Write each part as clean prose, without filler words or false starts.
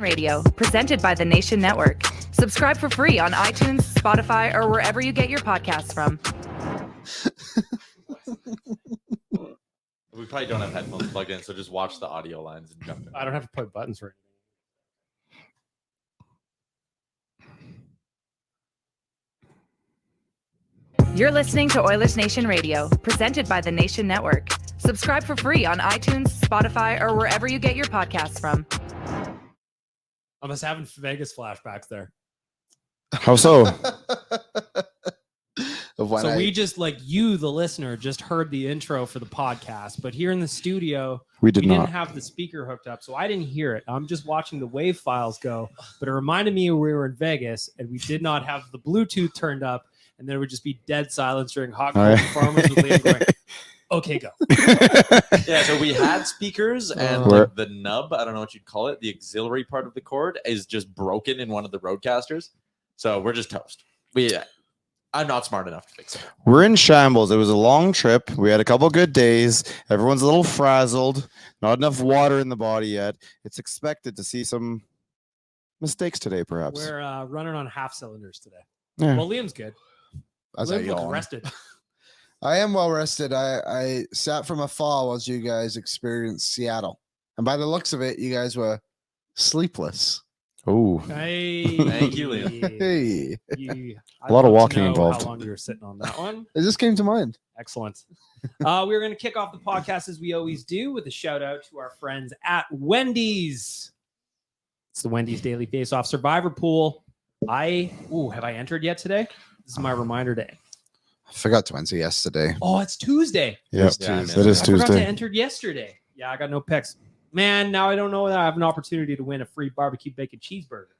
Radio, presented by the Nation Network. Subscribe for free on iTunes, Spotify, or wherever you get your podcasts from. We probably don't have headphones plugged in, so just watch the audio lines and jump in. I don't have to play buttons for anything. You're listening to Oilersnation Radio, presented by the Nation Network. Subscribe for free on iTunes, Spotify, or wherever you get your podcasts from. I was having Vegas flashbacks there. How so? So we just, like, you, the listener, just heard the intro for the podcast, but here in the studio, we didn't have the speaker hooked up, so I didn't hear it. I'm just watching the wave files go, but it reminded me we were in Vegas and we did not have the Bluetooth turned up, and there would just be dead silence during Hot Cold Farmers with Liam going, okay, go. Yeah, so we had speakers and like the nub, I don't know what you'd call it, the auxiliary part of the cord is just broken in one of the roadcasters. So we're just toast. I'm not smart enough to fix it. We're in shambles. It was a long trip. We had a couple good days. Everyone's a little frazzled. Not enough water in the body yet. It's expected to see some mistakes today, perhaps. We're running on half cylinders today. Yeah. Well, Liam's good. Liam looks rested. I am well rested. I sat from afar as you guys experienced Seattle. And by the looks of it, you guys were sleepless. Oh, hey, thank you, Liam. Hey, a lot of walking involved. How long you were sitting on that one? It just came to mind. Excellent. We're going to kick off the podcast as we always do with a shout out to our friends at Wendy's. It's the Wendy's Daily Face-Off Survivor Pool. Have I entered yet today? This is my reminder day. I forgot to enter yesterday. Oh, it's Tuesday. Yes, yeah, it is Tuesday. I forgot to enter yesterday. Yeah, I got no picks. Man, now I don't know that I have an opportunity to win a free barbecue bacon cheeseburger.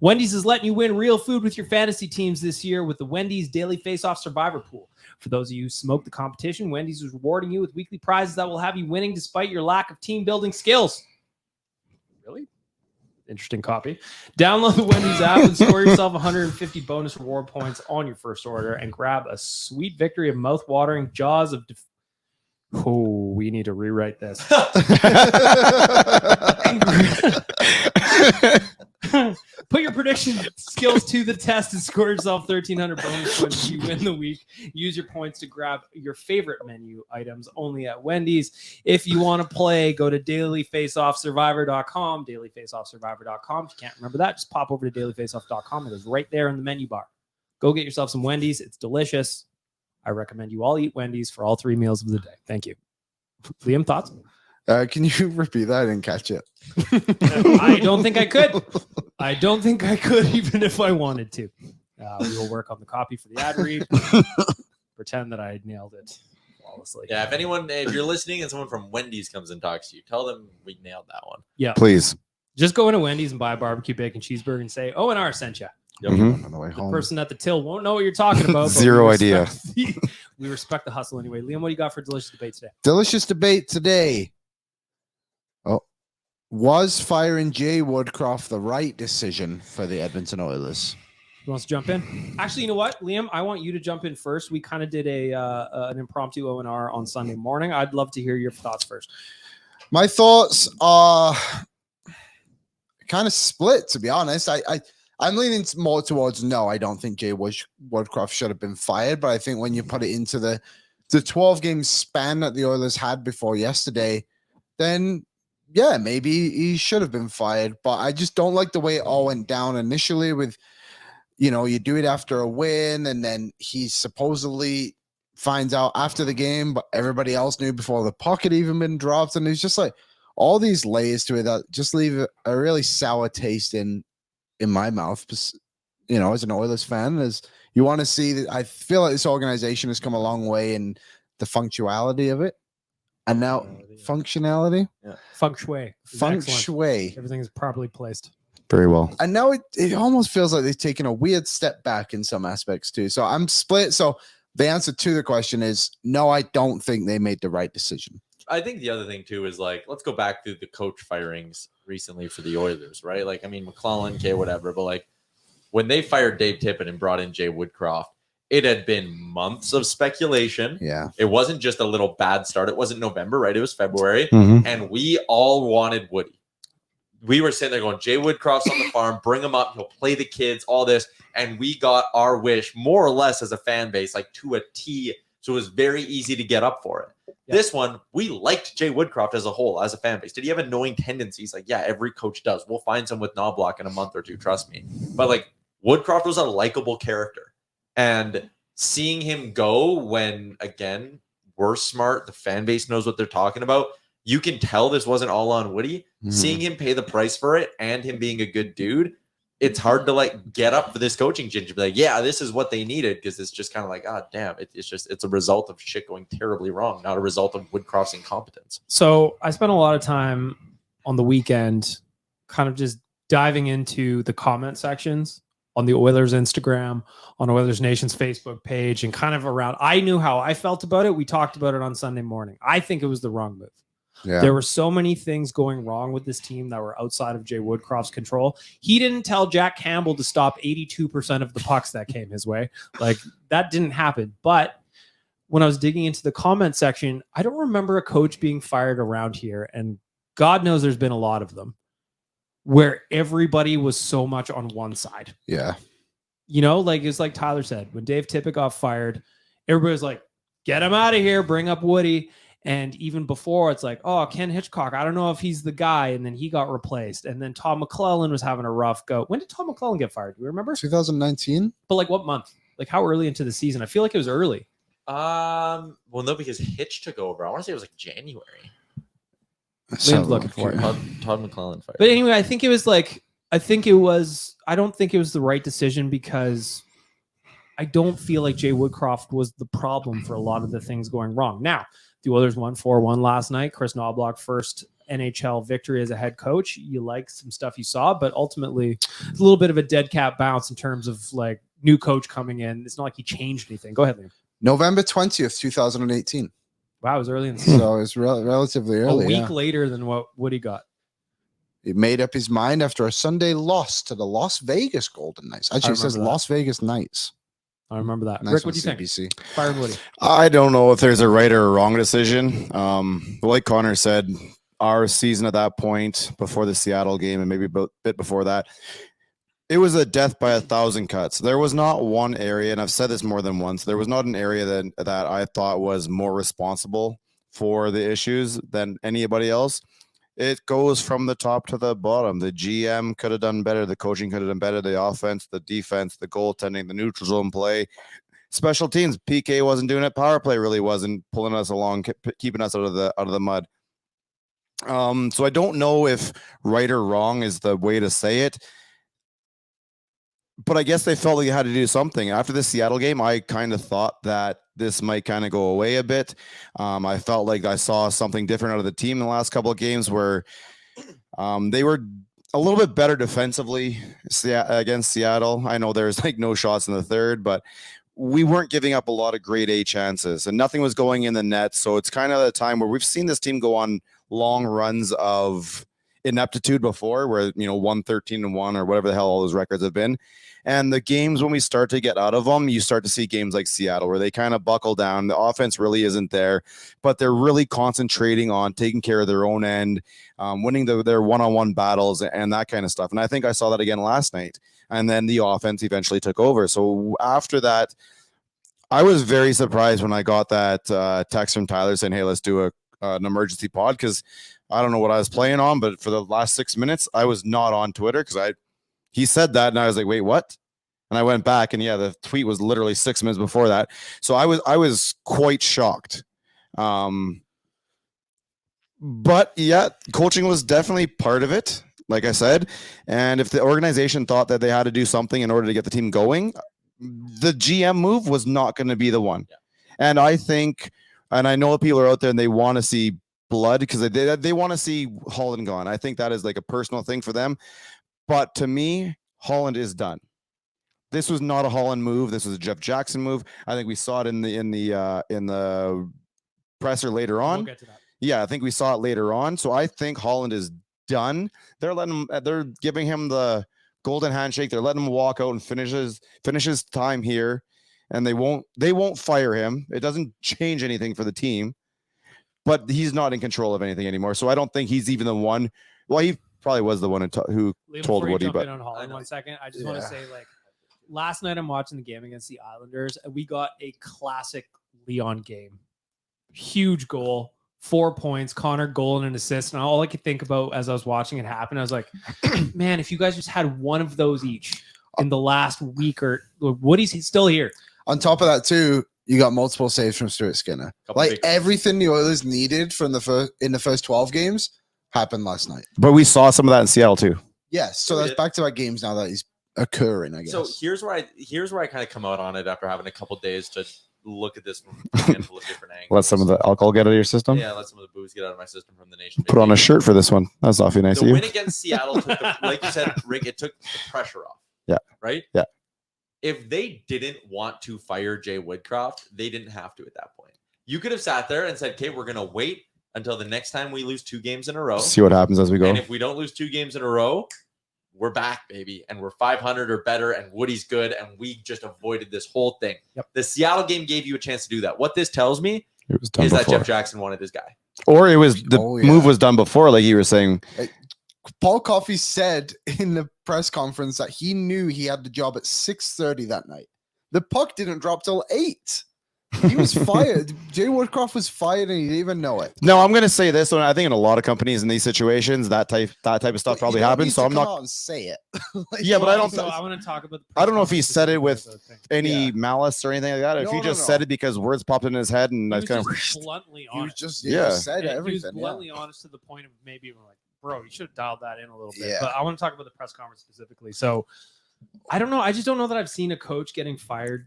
Wendy's is letting you win real food with your fantasy teams this year with the Wendy's Daily Face-Off Survivor Pool. For those of you who smoke the competition, Wendy's is rewarding you with weekly prizes that will have you winning despite your lack of team building skills. Really? Interesting copy. Download the Wendy's app and score yourself 150 bonus reward points on your first order and grab a sweet victory of mouth-watering jaws of we need to rewrite this. Put your prediction skills to the test and score yourself 1,300 bonus points if you win the week. Use your points to grab your favorite menu items only at Wendy's. If you want to play, go to dailyfaceoffsurvivor.com, dailyfaceoffsurvivor.com. If you can't remember that, just pop over to dailyfaceoff.com. It is right there in the menu bar. Go get yourself some Wendy's. It's delicious. I recommend you all eat Wendy's for all 3 meals of the day. Thank you. Liam, thoughts? Can you repeat that? I didn't catch it. I don't think I could. I don't think I could, even if I wanted to. We will work on the copy for the ad read. Pretend that I nailed it flawlessly. Yeah, if you're listening and someone from Wendy's comes and talks to you, tell them we nailed that one. Yeah. Please. Just go into Wendy's and buy a barbecue bacon cheeseburger and say, O&R sent you. Yep. Mm-hmm. On the way The home. person at the till won't know what you're talking about. Zero idea. We respect the hustle anyway. Liam, what do you got for delicious debate today? Delicious debate today. Was firing Jay Woodcroft the right decision for the Edmonton Oilers? Who wants to jump in? Actually, you know what, Liam? I want you to jump in first. We kind of did an impromptu O&R on Sunday morning. I'd love to hear your thoughts first. My thoughts are kind of split, to be honest. I'm leaning more towards no. I don't think Jay Woodcroft should have been fired, but I think when you put it into the 12-game span that the Oilers had before yesterday, then yeah, maybe he should have been fired. But I just don't like the way it all went down initially with, you do it after a win, and then he supposedly finds out after the game, but everybody else knew before the puck had even been dropped. And it's just like all these layers to it that just leave a really sour taste in my mouth, as an Oilers fan. As you want to see that, I feel like this organization has come a long way in the functionality of it. And now functionality? Yeah. Feng shui. Feng shui. Everything is properly placed. Very well. And now it almost feels like they've taken a weird step back in some aspects too. So I'm split. So the answer to the question is no, I don't think they made the right decision. I think the other thing too is let's go back to the coach firings recently for the Oilers, right? McClellan, whatever, but when they fired Dave Tippett and brought in Jay Woodcroft, it had been months of speculation. Yeah. It wasn't just a little bad start. It wasn't November, right? It was February. Mm-hmm. And we all wanted Woody. we were sitting there going, Jay Woodcroft's on the farm, bring him up, he'll play the kids, all this. And we got our wish more or less as a fan base, like to a T. So it was very easy to get up for it. Yeah. This one, we liked Jay Woodcroft as a whole, as a fan base. Did he have annoying tendencies? Like, yeah, every coach does. We'll find some with Knoblauch in a month or two, trust me. But like, Woodcroft was a likable character. And seeing him go when, again, we're smart, the fan base knows what they're talking about. You can tell this wasn't all on Woody. Mm-hmm. Seeing him pay the price for it and him being a good dude, it's hard to like get up for this coaching change and be like, yeah, this is what they needed, because it's just kind of like, oh, damn, it's a result of shit going terribly wrong, not a result of Woodcroft's incompetence. So I spent a lot of time on the weekend kind of just diving into the comment sections on the Oilers Instagram, on Oilers Nation's Facebook page, and kind of around. I knew how I felt about it. We talked about it on Sunday morning. I think it was the wrong move. Yeah. There were so many things going wrong with this team that were outside of Jay Woodcroft's control. He didn't tell Jack Campbell to stop 82% of the pucks that came his way. Like, that didn't happen. But when I was digging into the comment section, I don't remember a coach being fired around here. And God knows there's been a lot of them where everybody was so much on one side. Yeah. You know, like it's like Tyler said, when Dave Tippett got fired, everybody was like, get him out of here, bring up Woody. And even before, it's like, oh, Ken Hitchcock, I don't know if he's the guy. And then he got replaced. And then Tom McClellan was having a rough go. When did Tom McClellan get fired? Do you remember? 2019. But like what month? Like how early into the season? I feel like it was early. Well, no, because Hitch took over. I want to say it was like January. Liam's looking for it. Todd McClellan fired. But anyway, I don't think it was the right decision, because I don't feel like Jay Woodcroft was the problem for a lot of the things going wrong. Now, the Oilers won 4-1 last night. Kris Knoblauch, first NHL victory as a head coach. You like some stuff you saw, but ultimately it's a little bit of a dead cat bounce in terms of like new coach coming in. It's not like he changed anything. Go ahead, Liam. November 20th, 2018. Wow, it was early in the season. So it was relatively early. A week later than what Woody got. He made up his mind after a Sunday loss to the Las Vegas Golden Knights. Actually, it says that. Las Vegas Knights. I remember that. Nice. Rick, what do you think? Fire Woody. I don't know if there's a right or a wrong decision. Like Connor said, our season at that point, before the Seattle game and maybe a bit before that, it was a death by 1,000 cuts. There was not one area, and I've said this more than once, there was not an area that I thought was more responsible for the issues than anybody else. It goes from the top to the bottom. The GM could have done better. The coaching could have done better. The offense, the defense, the goaltending, the neutral zone play, special teams. PK wasn't doing it. Power play really wasn't pulling us along, keeping us out of the mud. So I don't know if right or wrong is the way to say it. But I guess they felt like they had to do something. After the Seattle game, I kind of thought that this might kind of go away a bit. I felt like I saw something different out of the team in the last couple of games where they were a little bit better defensively against Seattle. I know there's like no shots in the third, but we weren't giving up a lot of grade A chances and nothing was going in the net. So it's kind of the time where we've seen this team go on long runs of ineptitude before, where, 1-13-1 or whatever the hell all those records have been. And the games, when we start to get out of them, you start to see games like Seattle where they kind of buckle down. The offense really isn't there, but they're really concentrating on taking care of their own end, winning their one-on-one battles and that kind of stuff. And I think I saw that again last night. And then the offense eventually took over. So after that, I was very surprised when I got that text from Tyler saying, hey, let's do an emergency pod, because I don't know what I was playing on, but for the last 6 minutes, I was not on Twitter because he said that, and I was like, wait, what? And I went back, and yeah, the tweet was literally 6 minutes before that. So I was quite shocked. But yeah, coaching was definitely part of it, like I said. And if the organization thought that they had to do something in order to get the team going, the GM move was not going to be the one. Yeah. And I think, and I know people are out there and they want to see blood because they want to see Holland gone. I think that is like a personal thing for them. But to me, Holland is done. This was not a Holland move. This was a Jeff Jackson move. I think we saw it in the presser later on. We'll get to that. Yeah, I think we saw it later on. So I think Holland is done. They're giving him the golden handshake. They're letting him walk out and finish his time here, and they won't fire him. It doesn't change anything for the team, but he's not in control of anything anymore. So I don't think he's even the one. Well, probably was the one who Liam, told before you Woody, jump but in on Holland 1 second, I just want to Yeah. say, like, last night I'm watching the game against the Islanders, and we got a classic Leon game. Huge goal, 4 points, Connor goal and an assist. And all I could think about as I was watching it happen, I was like, man, if you guys just had one of those each in the last week, or Woody's still here. On top of that, too, you got multiple saves from Stuart Skinner. Couple Like big- everything the Oilers needed from in the first 12 games happened last night. but we saw some of that in Seattle too. Yes, so Yeah, we that's did. back-to-back games now that is occurring, I guess. So here's where I kind of come out on it after having a couple days to look at this from a handful of different angles. Let some of the alcohol get out of your system. let some of the booze get out of my system from the nation. Put on a vacation. shirt for this one. That's awfully nice The of you. win against Seattle took like you said, Rick, it took the pressure off. Yeah. Right? Yeah. If they didn't want to fire Jay Woodcroft, they didn't have to at that point. You could have sat there and said, okay, we're going to wait until the next time we lose 2 games in a row. See what happens as we go. And if we don't lose 2 games in a row, we're back, baby. And we're 500 or better, and Woody's good, and we just avoided this whole thing. Yep. The Seattle game gave you a chance to do that. What this tells me It was done is that before. Jeff Jackson wanted this guy. Or it was the Oh, yeah. move was done before, like you were saying. Paul Coffey said in the press conference that he knew he had the job at 6:30 that night. The puck didn't drop till 8. He was fired. Jay Woodcroft was fired and he didn't even know it. No, I'm gonna say this one. I think in a lot of companies in these situations, that type of stuff But probably you don't happens. need So to I'm come not out and say it. Like, Yeah, but I don't- So I want to talk about. I don't know if he said it with any Yeah. malice or anything like that. If No, he no, just no. said it because words popped in his head, and He that's was kind of just bluntly He was honest. just, Yeah. said And everything. he was yeah. bluntly honest to the point of maybe we're like, bro, you should have dialed that in a little bit. Yeah. But I want to talk about the press conference specifically. So I don't know. I just don't know that I've seen a coach getting fired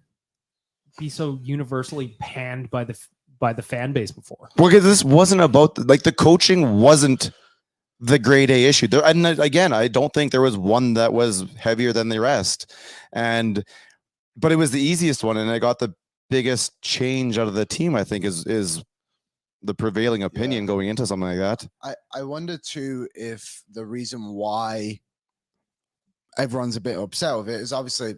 be so universally panned by the fan base before. well, because this wasn't about the coaching wasn't the grade A issue. There, and again, I don't think there was one that was heavier than the rest, but it was the easiest one, and I got the biggest change out of the team. I think is the prevailing opinion going into something like that. I wonder too if the reason why everyone's a bit upset with it is obviously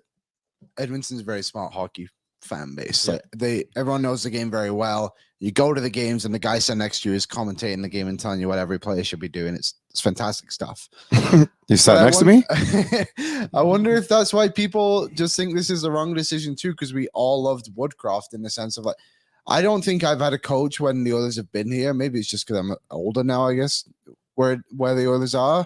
Edmonton's a very smart hockey fan base. Yeah. Like everyone knows the game very well. You go to the games and the guy sitting next to you is commentating the game and telling you what every player should be doing. It's fantastic stuff. You sat But next to me. I wonder if that's why people just think this is the wrong decision too, because we all loved Woodcroft in the sense of like, I don't think I've had a coach when the others have been here. Maybe it's just because I'm older now, I guess, where the others are,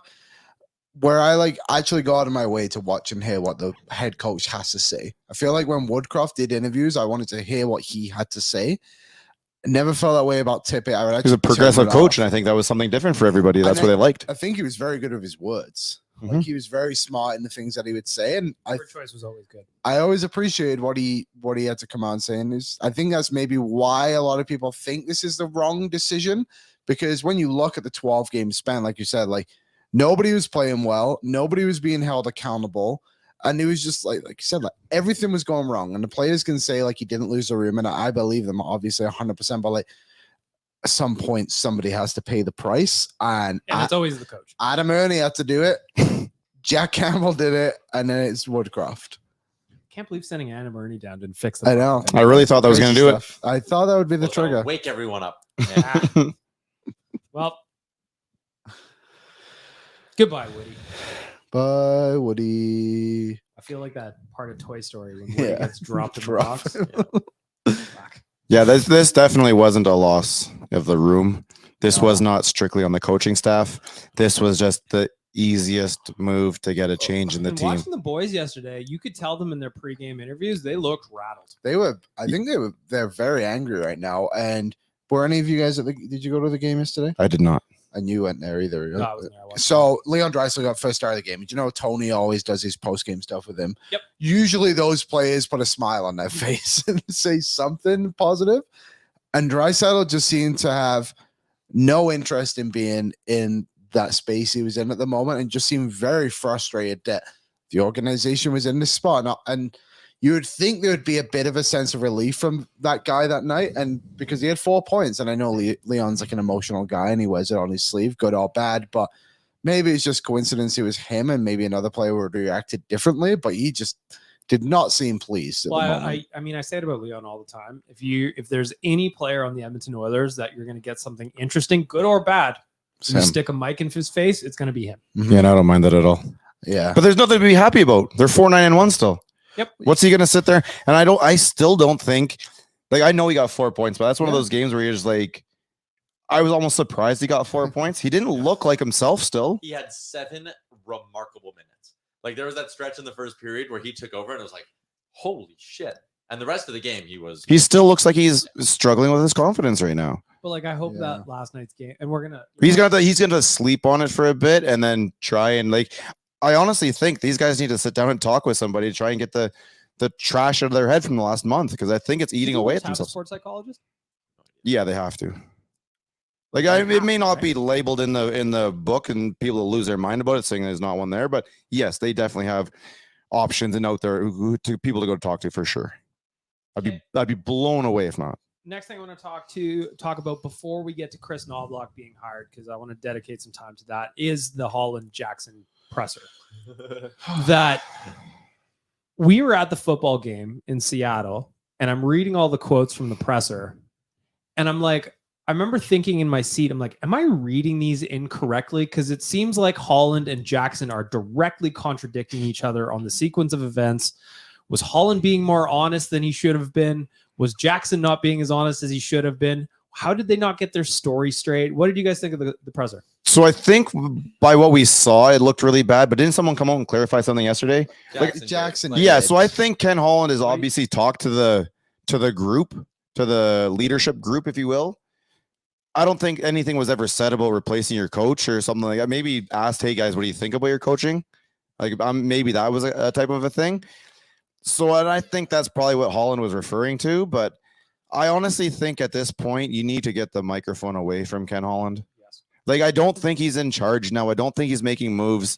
where I actually go out of my way to watch and hear what the head coach has to say. I feel like when Woodcroft did interviews, I wanted to hear what he had to say. I never felt that way about Tippett. I would He was a actually turn progressive it coach, off. and I think that was something different for everybody. That's And what they liked. I think he was very good with his words. Mhm. Like he was very smart in the things that he would say, and Your choice was always good. I always appreciated what he had to come out and say. And I think that's maybe why a lot of people think this is the wrong decision, because when you look at the 12 game span, like you said, like nobody was playing well, nobody was being held accountable, and it was just like you said, like everything was going wrong. And the players can say like he didn't lose the room, and I believe them obviously 100%, but like at some point somebody has to pay the price, and And it's always the coach. Adam Ernie had to do it. Jack Campbell did it, and then it's Woodcroft. Can't believe sending Anna Murney down didn't fix the I know. I really thought that was going to do it. Stuff. I thought that would be the Well, trigger. Wake everyone up. Ah. Well, goodbye, Woody. Bye, Woody. I feel like that part of Toy Story when Woody Yeah. gets dropped in the Drop. box. Fuck. Yeah, this definitely wasn't a loss of the room. This was No. not strictly on the coaching staff. This was just the easiest move to get a change in the And team. watching the boys yesterday, you could tell them in their pregame interviews they looked rattled. They're very angry right now. And were any of you guys did you go to the game yesterday? I did not. And you went there either. No, I wasn't there. I watched So Leon Draisaitl got first start of the game. Do you know Tony always does his post-game stuff with him? Yep. Usually those players put a smile on their face and say something positive. And Draisaitl just seemed to have no interest in being in that space he was in at the moment, and just seemed very frustrated that the organization was in this spot. And you would think there would be a bit of a sense of relief from that guy that night, and because he had 4 points, and I know Leon's like an emotional guy and he wears it on his sleeve, good or bad, but maybe it's just coincidence it was him, and maybe another player would have reacted differently, but he just did not seem pleased at the Well, moment. I mean, I say it about Leon all the time. If there's any player on the Edmonton Oilers that you're going to get something interesting, good or bad, You stick a mic in his face, it's going to be him. Yeah, and I don't mind that at all. Yeah. But there's nothing to be happy about. They're 4-9-1 still. Yep. What's he going to sit there? And I still don't think, like, I know he got 4 points, but that's one of those games where you're just like, I was almost surprised he got 4 points. He didn't look like himself still. He had 7 remarkable minutes. Like, there was that stretch in the first period where he took over and it was like, holy shit. And the rest of the game, he still looks like he's struggling with his confidence right now. But like, I hope that last night's game, and he's gonna sleep on it for a bit and then try and, like, I honestly think these guys need to sit down and talk with somebody to try and get the trash out of their head from the last month, because I think it's eating away at themselves. A sports psychologist? Yeah, they have to. Like, it may not be labeled in the book, and people will lose their mind about it, saying there's not one there. But yes, they definitely have options and out there to people to go talk to for sure. I'd be blown away if not. Next thing I want to talk about before we get to Kris Knoblauch being hired, because I want to dedicate some time to that, is the Holland Jackson presser. That we were at the football game in Seattle, and I'm reading all the quotes from the presser, and I'm like, I remember thinking in my seat, I'm like, am I reading these incorrectly? Because it seems like Holland and Jackson are directly contradicting each other on the sequence of events. Was Holland being more honest than he should have been? Was Jackson not being as honest as he should have been? How did they not get their story straight? What did you guys think of the presser? So I think by what we saw, it looked really bad. But didn't someone come out and clarify something yesterday? Jackson. Yeah. So I think Ken Holland has obviously talked to the group, to the leadership group, if you will. I don't think anything was ever said about replacing your coach or something like that. Maybe asked, hey guys, what do you think about your coaching? Like, maybe that was a type of a thing. So I think that's probably what Holland was referring to. But I honestly think at this point, you need to get the microphone away from Ken Holland. Yes. Like, I don't think he's in charge now. I don't think he's making moves.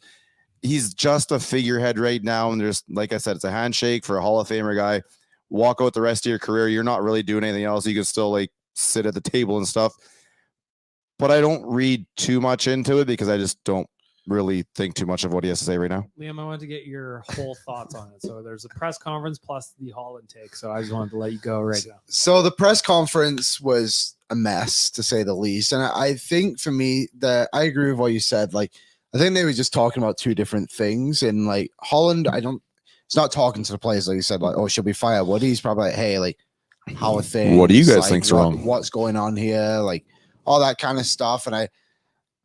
He's just a figurehead right now. And there's, like I said, it's a handshake for a Hall of Famer guy. Walk out the rest of your career. You're not really doing anything else. You can still, like, sit at the table and stuff. But I don't read too much into it because I just don't really think too much of what he has to say right now. Liam, I wanted to get your whole thoughts on it. So there's a press conference plus the Holland take. So I just wanted to let you go right now. So the press conference was a mess, to say the least. And I think for me that I agree with what you said. Like, I think they were just talking about two different things. And like Holland, it's not talking to the players like you said, like, oh, should we fire Woody? He's probably like, hey, like, how are things? What do you guys like, think's wrong? What's going on here? Like, all that kind of stuff. And I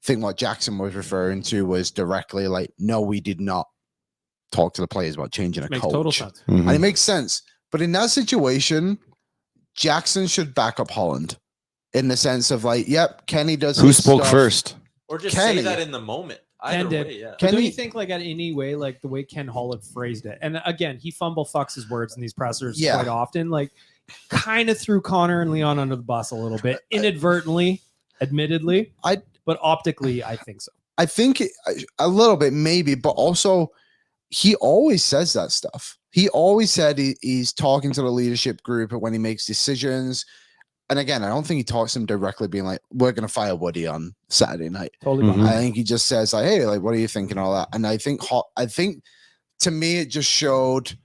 think what Jackson was referring to was directly like, no, we did not talk to the players about changing a coach. Total sense. Mm-hmm. And it makes sense. But in that situation, Jackson should back up Holland in the sense of like, yep, Kenny does. Who spoke first? Or just Kenny. say that in the moment. Ken did. Way, yeah. Don't you think like at any way, like the way Ken Holland phrased it, and again, he fucks his words in these pressers quite often, like kind of threw Connor and Leon under the bus a little bit, inadvertently, admittedly, but optically, I think so. I think a little bit maybe, but also he always says that stuff. He always said he's talking to the leadership group when he makes decisions. And again, I don't think he talks to them directly being like, we're going to fire Woody on Saturday night. Totally. I think he just says like, hey, like, what are you thinking? All that. And I think to me, it just showed,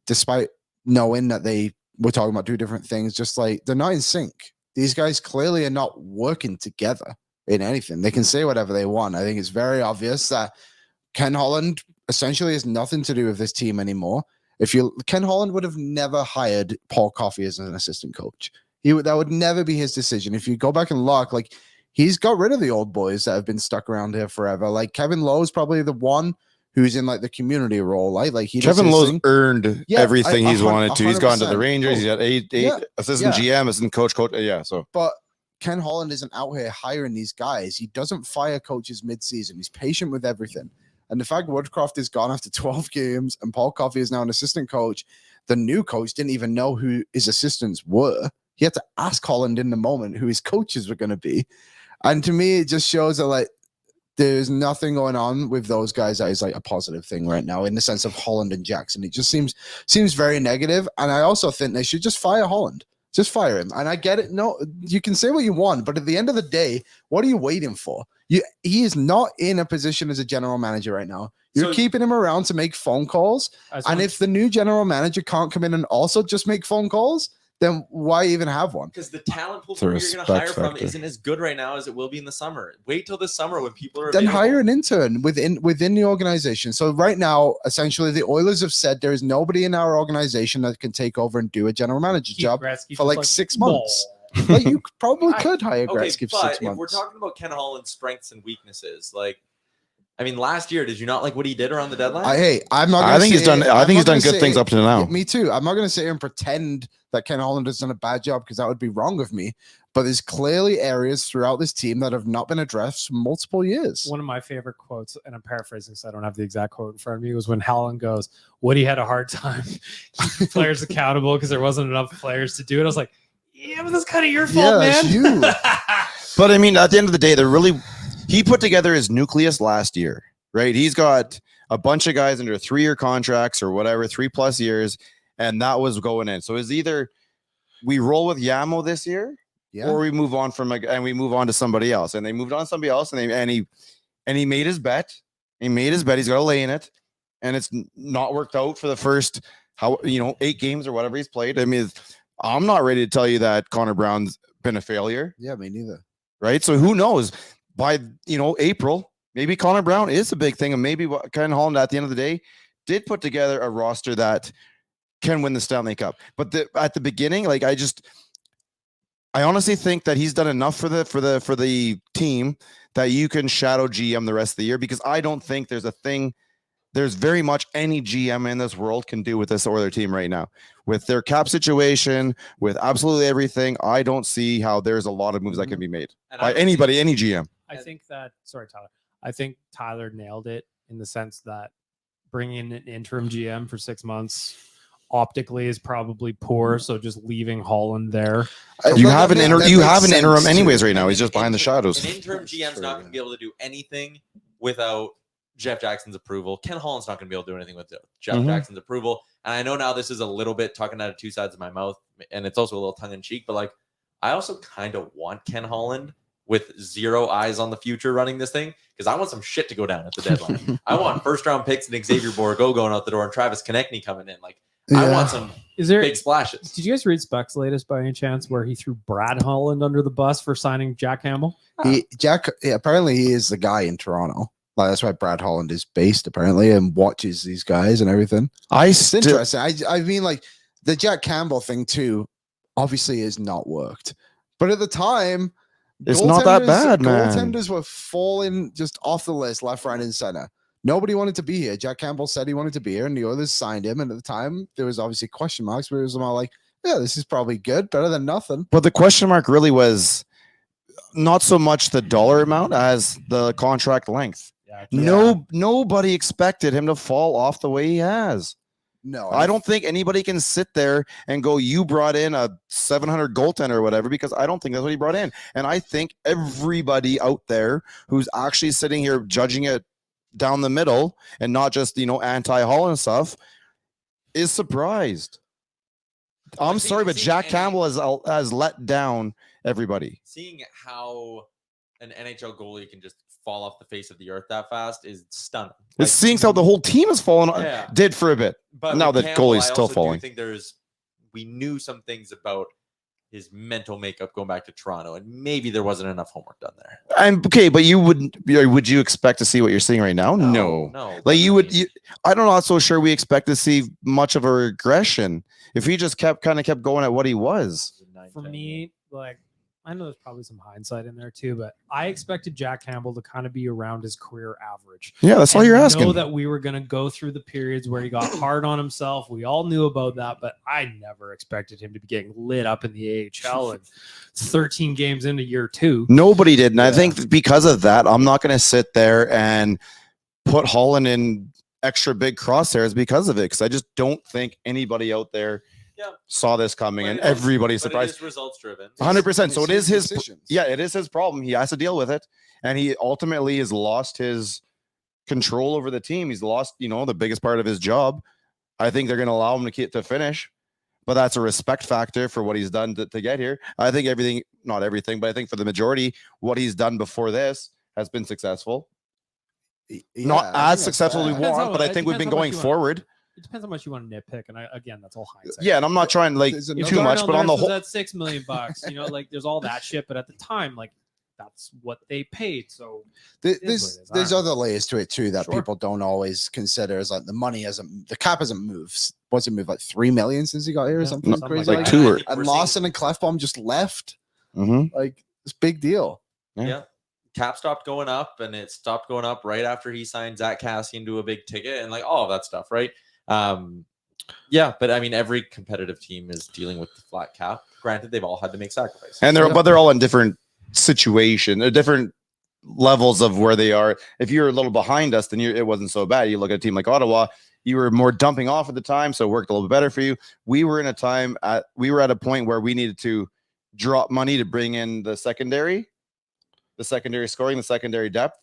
despite knowing that they were talking about two different things, just like they're not in sync. These guys clearly are not working together in anything. They can say whatever they want. I think it's very obvious that Ken Holland essentially has nothing to do with this team anymore. Ken Holland would have never hired Paul Coffey as an assistant coach. That would never be his decision. If you go back and look, like he's got rid of the old boys that have been stuck around here forever. Like Kevin Lowe is probably the one who's in like the community role. Like Kevin Lowe's earned everything he's wanted to. He's gone to the Rangers. He's got eight assistant GM, assistant coach. Yeah. So, but Ken Holland isn't out here hiring these guys. He doesn't fire coaches mid-season. He's patient with everything. And the fact Woodcroft is gone after 12 games and Paul Coffey is now an assistant coach, the new coach didn't even know who his assistants were. He had to ask Holland in the moment who his coaches were going to be. And to me, it just shows that like there's nothing going on with those guys that is like a positive thing right now in the sense of Holland and Jackson. It just seems very negative. And I also think they should just fire Holland. Just fire him. And I get it. No, you can say what you want, but at the end of the day, what are you waiting for? He is not in a position as a general manager right now. You're keeping him around to make phone calls. And if the new general manager can't come in and also just make phone calls, then why even have one? Because the talent pool It's a you're going to hire respect from factor. isn't as good right now as it will be in the summer. Wait till the summer when people are Then available. hire an intern within the organization. So right now, essentially, the Oilers have said there is nobody in our organization that can take over and do a general manager job Gretzky for was like 6 "No." months. Like you probably could hire Okay, Gretzky for but 6 if months. we're talking about Ken Holland's strengths and weaknesses, like, I mean, last year, did you not like what he did around the deadline? I'm not. I think he's done. I think he's done good things up to now. Yeah, me too. I'm not going to sit here and pretend that Ken Holland has done a bad job because that would be wrong of me. But there's clearly areas throughout this team that have not been addressed for multiple years. One of my favorite quotes, and I'm paraphrasing, so I don't have the exact quote in front of me, was when Holland goes, Woody had a hard time keeping players accountable because there wasn't enough players to do it. I was like, yeah, but that's kind of your fault, that's man. you. But I mean, at the end of the day, he put together his nucleus last year, right? He's got a bunch of guys under 3-year contracts or whatever, 3+ years, and that was going in. So it's either we roll with Yamo this year, or we move on and we move on to somebody else. And they moved on to somebody else, and he made his bet. He made his bet. He's got to lay in it, and it's not worked out for the first 8 games or whatever he's played. I mean, I'm not ready to tell you that Connor Brown's been a failure. Yeah, me neither. Right. So who knows? By April, maybe Connor Brown is a big thing, and maybe Ken Holland at the end of the day did put together a roster that can win the Stanley Cup. But at the beginning, like I honestly think that he's done enough for the team that you can shadow GM the rest of the year, because I don't think there's very much any GM in this world can do with this Oilers team right now. With their cap situation, with absolutely everything, I don't see how there's a lot of moves that can be made by anybody, any GM. I think that, sorry, Tyler. I think Tyler nailed it in the sense that bringing an interim GM for 6 months optically is probably poor. So just leaving Holland there. You have an interim anyways right now. He's just behind the shadows. An interim GM's not going to be able to do anything without Jeff Jackson's approval. Ken Holland's not going to be able to do anything without Jeff Jackson's approval. And I know now this is a little bit talking out of two sides of my mouth, and it's also a little tongue in cheek, but like, I also kind of want Ken Holland with 0 eyes on the future running this thing, because I want some shit to go down at the deadline. I want first-round picks and Xavier Bourgault going out the door and Travis Konechny coming in. Like, I want some big splashes. Did you guys read Speck's latest by any chance, where he threw Brad Holland under the bus for signing Jack Campbell? Apparently he is the guy in Toronto. Like, that's why Brad Holland is based, apparently, and watches these guys and everything. It's interesting. I mean, like, the Jack Campbell thing too obviously has not worked, but at the time, it's not that bad, man. Goaltenders were falling just off the list, left, right, and center. Nobody wanted to be here. Jack Campbell said he wanted to be here, and the Oilers signed him. And at the time, there was obviously question marks, but it was all like, yeah, this is probably good, better than nothing. But the question mark really was not so much the dollar amount as the contract length. Nobody expected him to fall off the way he has. No, I don't think anybody can sit there and go, you brought in a 700 goaltender or whatever, because I don't think that's what he brought in. And I think everybody out there who's actually sitting here judging it down the middle and not just, anti-Holland stuff is surprised. I'm sorry, but Jack Campbell has let down everybody. Seeing how an NHL goalie can just fall off the face of the earth that fast is stunning. It's seeing how the whole team has fallen, did for a bit. But now the goalie's still falling. I think we knew some things about his mental makeup going back to Toronto, and maybe there wasn't enough homework done there. Okay, but would you expect to see what you're seeing right now? No. Like I'm not so sure we expect to see much of a regression if he just kept going at what he was. For me, like, I know there's probably some hindsight in there too, but I expected Jack Campbell to kind of be around his career average. Yeah, that's all you're asking. I know that we were going to go through the periods where he got hard on himself. We all knew about that, but I never expected him to be getting lit up in the AHL and 13 games into year 2. Nobody did. And I think because of that, I'm not going to sit there and put Holland in extra big crosshairs because of it, because I just don't think anybody out there saw this coming, and everybody's surprised. It is results driven, 100%. So it is his decisions. It is his problem. He has to deal with it, and he ultimately has lost his control over the team. He's lost, the biggest part of his job. I think they're going to allow him to finish, but that's a respect factor for what he's done to get here. I think not everything, but I think for the majority, what he's done before this has been successful. Not as successful as we want, but I think we've been going forward. It depends how much you want to nitpick, and again, that's all hindsight. Yeah, and I'm not trying like There's too another- much, but on the whole, that's $6 million. You know, like there's all that shit, but at the time, like that's what they paid. So There's what it is. there's All right. other layers to it too that Sure. people don't always consider as like the cap hasn't moved. What's it moved like 3 million since he got here or Yeah, something something crazy like like that. two that? or And We're Lawson and Clefbaum just left. Mhm. Like it's a big deal. Yeah. Cap stopped going up, and it stopped going up right after he signed Zach Cassian to a big ticket and like all of that stuff, right? Yeah, but I mean, every competitive team is dealing with the flat cap. Granted, they've all had to make sacrifices. and they're Yeah. but they're all in different situation, different levels of where they are. If you're a little behind us, then it wasn't so bad. You look at a team like Ottawa, you were more dumping off at the time, so it worked a little bit better for you. We were at a point where we needed to drop money to bring in the secondary scoring, the secondary depth.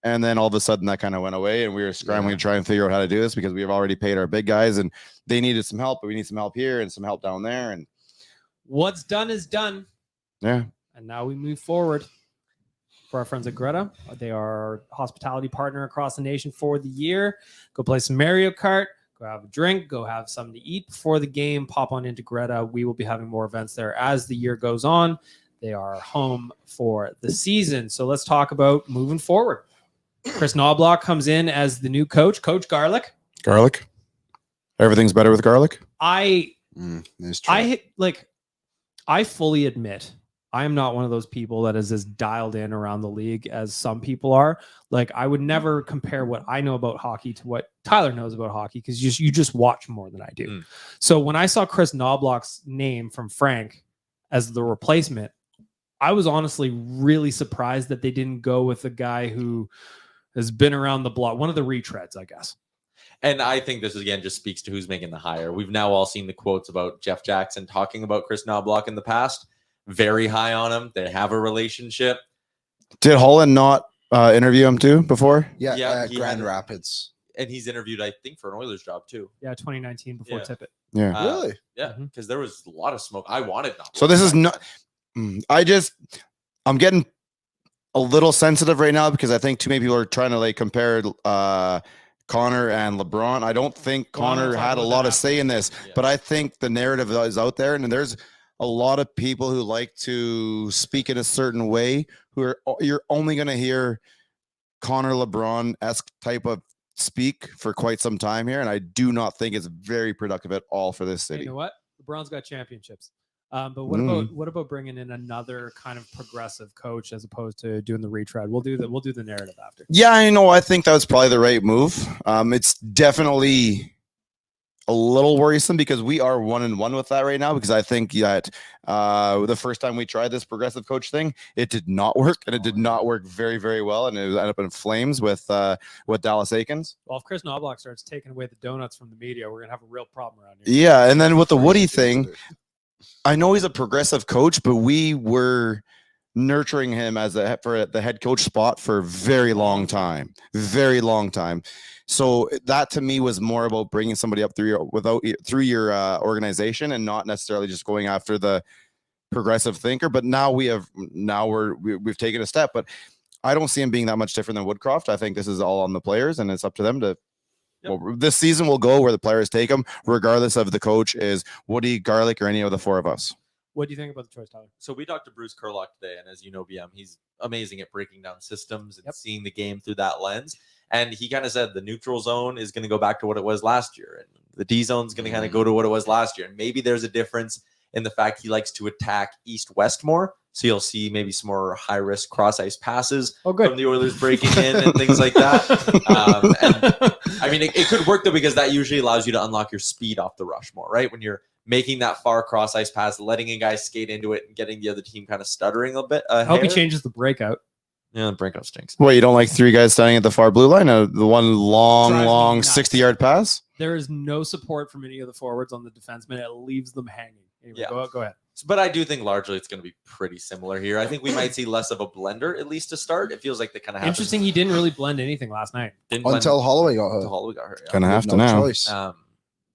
And then all of a sudden that kind of went away, and we were scrambling to try and figure out how to do this because we have already paid our big guys and they needed some help, but we need some help here and some help down there. And what's done is done. yeah, And now we move forward. For our friends at Greta, they are our hospitality partner across the nation for the year. Go play some Mario Kart, go have a drink, go have something to eat before the game, pop on into Greta. We will be having more events there as the year goes on. They are home for the season. So let's talk about moving forward. Kris Knoblauch comes in as the new coach, Coach Garlic. garlic. Everything's better with garlic. It's true. I fully admit I am not one of those people that is as dialed in around the league as some people are. Like, I would never compare what I know about hockey to what Tyler knows about hockey because you just watch more than I do. Mm. So when I saw Kris Knoblauch's name from Frank as the replacement, I was honestly really surprised that they didn't go with a guy who has been around the block, one of the retreads, I guess. And I think this again just speaks to who's making the hire. We've now all seen the quotes about Jeff Jackson talking about Kris Knoblauch in the past. Very high on him. They have a relationship. Did Holland not interview him too before? Yeah, Yeah, he Grand had- Rapids. And he's interviewed, I think, for an Oilers job too. Yeah, 2019 before Yeah. Tippett. Yeah. Really? Yeah, Mhm. because there was a lot of smoke. I wanted Knoblauch. So this is not. I'm getting a little sensitive right now because I think too many people are trying to like compare Connor and LeBron. I don't think Well, I'm gonna Connor talk had a about lot that of say in this, Yeah. but I think the narrative that is out there, and there's a lot of people who like to speak in a certain way you're only going to hear Connor LeBron-esque type of speak for quite some time here, and I do not think it's very productive at all for this Hey, city. you know what? LeBron's got championships. But what about bringing in another kind of progressive coach as opposed to doing the retread? We'll do the narrative after. Yeah, I know. I think that was probably the right move. It's definitely a little worrisome because we are 1-1 with that right now. Because I think that the first time we tried this progressive coach thing, it did not work, and it did not work very, very well, and it ended up in flames with Dallas Aikens. Well, if Kris Knoblauch starts taking away the donuts from the media, we're gonna have a real problem around here. Yeah, and then with the Woody thing, I know he's a progressive coach, but we were nurturing him for the head coach spot for a very long time. So that to me was more about bringing somebody up through your organization and not necessarily just going after the progressive thinker. But now we've taken a step, but I don't see him being that much different than Woodcroft. I think this is all on the players, and it's up to them to. Yep. Well, this season will go where the players take them, regardless of the coach is Woody, Garlic, or any of the four of us. What do you think about the choice, Tyler? So we talked to Bruce Kurlock today, and as you know, BM, he's amazing at breaking down systems and Yep. seeing the game through that lens. And he kind of said the neutral zone is going to go back to what it was last year, and the D zone is going to kind of go to what it was last year. And maybe there's a difference in the fact he likes to attack east-west more. So you'll see maybe some more high-risk cross-ice passes Oh, good. from the Oilers breaking in and things like that. And I mean, it could work though, because that usually allows you to unlock your speed off the rush more, right? When you're making that far cross ice pass, letting a guy skate into it and getting the other team kind of stuttering a bit. I hope he changes the breakout. Yeah, the breakout stinks. What, you don't like three guys standing at the far blue line? The one Drives long me nuts. 60-yard pass? There is no support from any of the forwards on the defenseman. It leaves them hanging. Anyway, Yeah. go ahead. But I do think largely it's going to be pretty similar here. I think we might see less of a blender, at least to start. It feels like they kind of Interesting. He didn't really blend anything last night. Didn't blend Until Holloway got until hurt. Holloway got hurt. Yeah. Gonna have to No now. choice.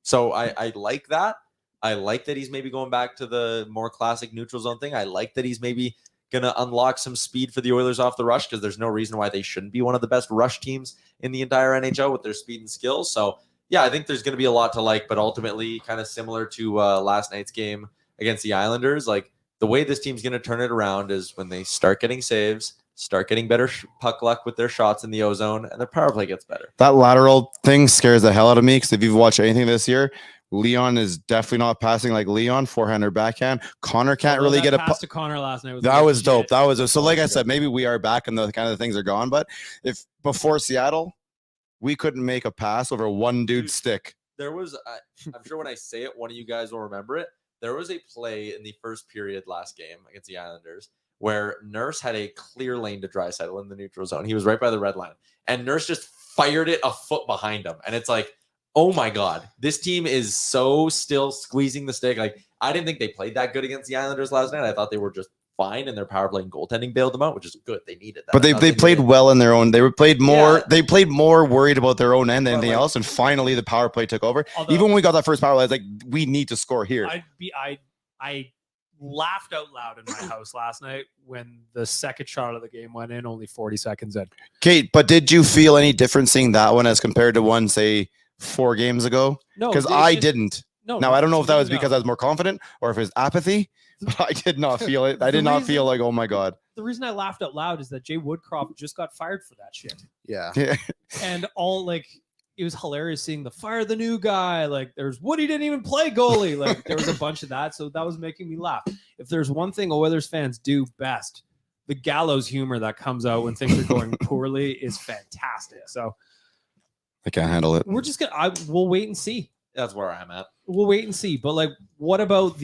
So I like that. I like that he's maybe going back to the more classic neutral zone thing. I like that he's maybe going to unlock some speed for the Oilers off the rush, because there's no reason why they shouldn't be one of the best rush teams in the entire NHL with their speed and skills. So yeah, I think there's going to be a lot to like, but ultimately kind of similar to last night's game against the Islanders. Like the way this team's going to turn it around is when they start getting saves, start getting better puck luck with their shots in the ozone, and their power play gets better. That lateral thing scares the hell out of me because if you've watched anything this year, Leon is definitely not passing like Leon, forehand or backhand. Connor can't really get a pass to Connor last night. That was dope. That was so. Like I said, maybe we are back and the kind of things are gone. But if before Seattle, we couldn't make a pass over one dude's stick. There was, I'm sure when I say it, one of you guys will remember it. There was a play in the first period last game against the Islanders where Nurse had a clear lane to Draisaitl in the neutral zone. He was right by the red line, and Nurse just fired it a foot behind him. And it's like, oh my God, this team is so still squeezing the stick. Like, I didn't think they played that good against the Islanders last night. I thought they were just fine, and their power play and goaltending bailed them out, which is good. They needed that. But they played well in their own. They played more. Yeah. They played more worried about their own end than anything else. And finally, the power play took over. Even when we got that first power play, I was like, we need to score here. I laughed out loud in my house last night when the second shot of the game went in, only 40 seconds in. Kate, but did you feel any difference seeing that one as compared to one, say, 4 games ago? No, because I didn't. No. Now I don't know if that was because I was more confident or if it's apathy, but I did not feel it. I did not feel like, oh my God. The reason I laughed out loud is that Jay Woodcroft just got fired for that shit. Yeah. And it was hilarious seeing the fire the new guy. Like there's Woody didn't even play goalie. Like there was a bunch of that. So that was making me laugh. If there's one thing Oilers fans do best, the gallows humor that comes out when things are going poorly is fantastic. So I can't handle it. We're just we'll wait and see. That's where I'm at. We'll wait and see. But like, what about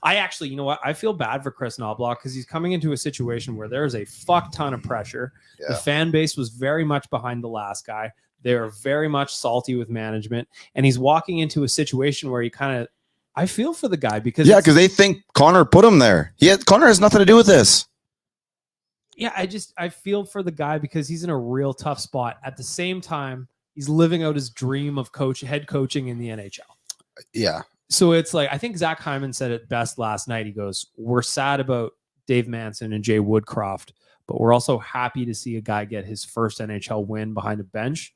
I actually, you know what? I feel bad for Kris Knoblauch because he's coming into a situation where there is a fuck ton of pressure. Yeah. The fan base was very much behind the last guy. They are very much salty with management, and he's walking into a situation where I feel for the guy because they think Connor put him there. Connor has nothing to do with this. Yeah, I feel for the guy because he's in a real tough spot. At the same time, he's living out his dream of head coaching in the NHL. Yeah. So it's like, I think Zach Hyman said it best last night. He goes, we're sad about Dave Manson and Jay Woodcroft, but we're also happy to see a guy get his first NHL win behind a bench.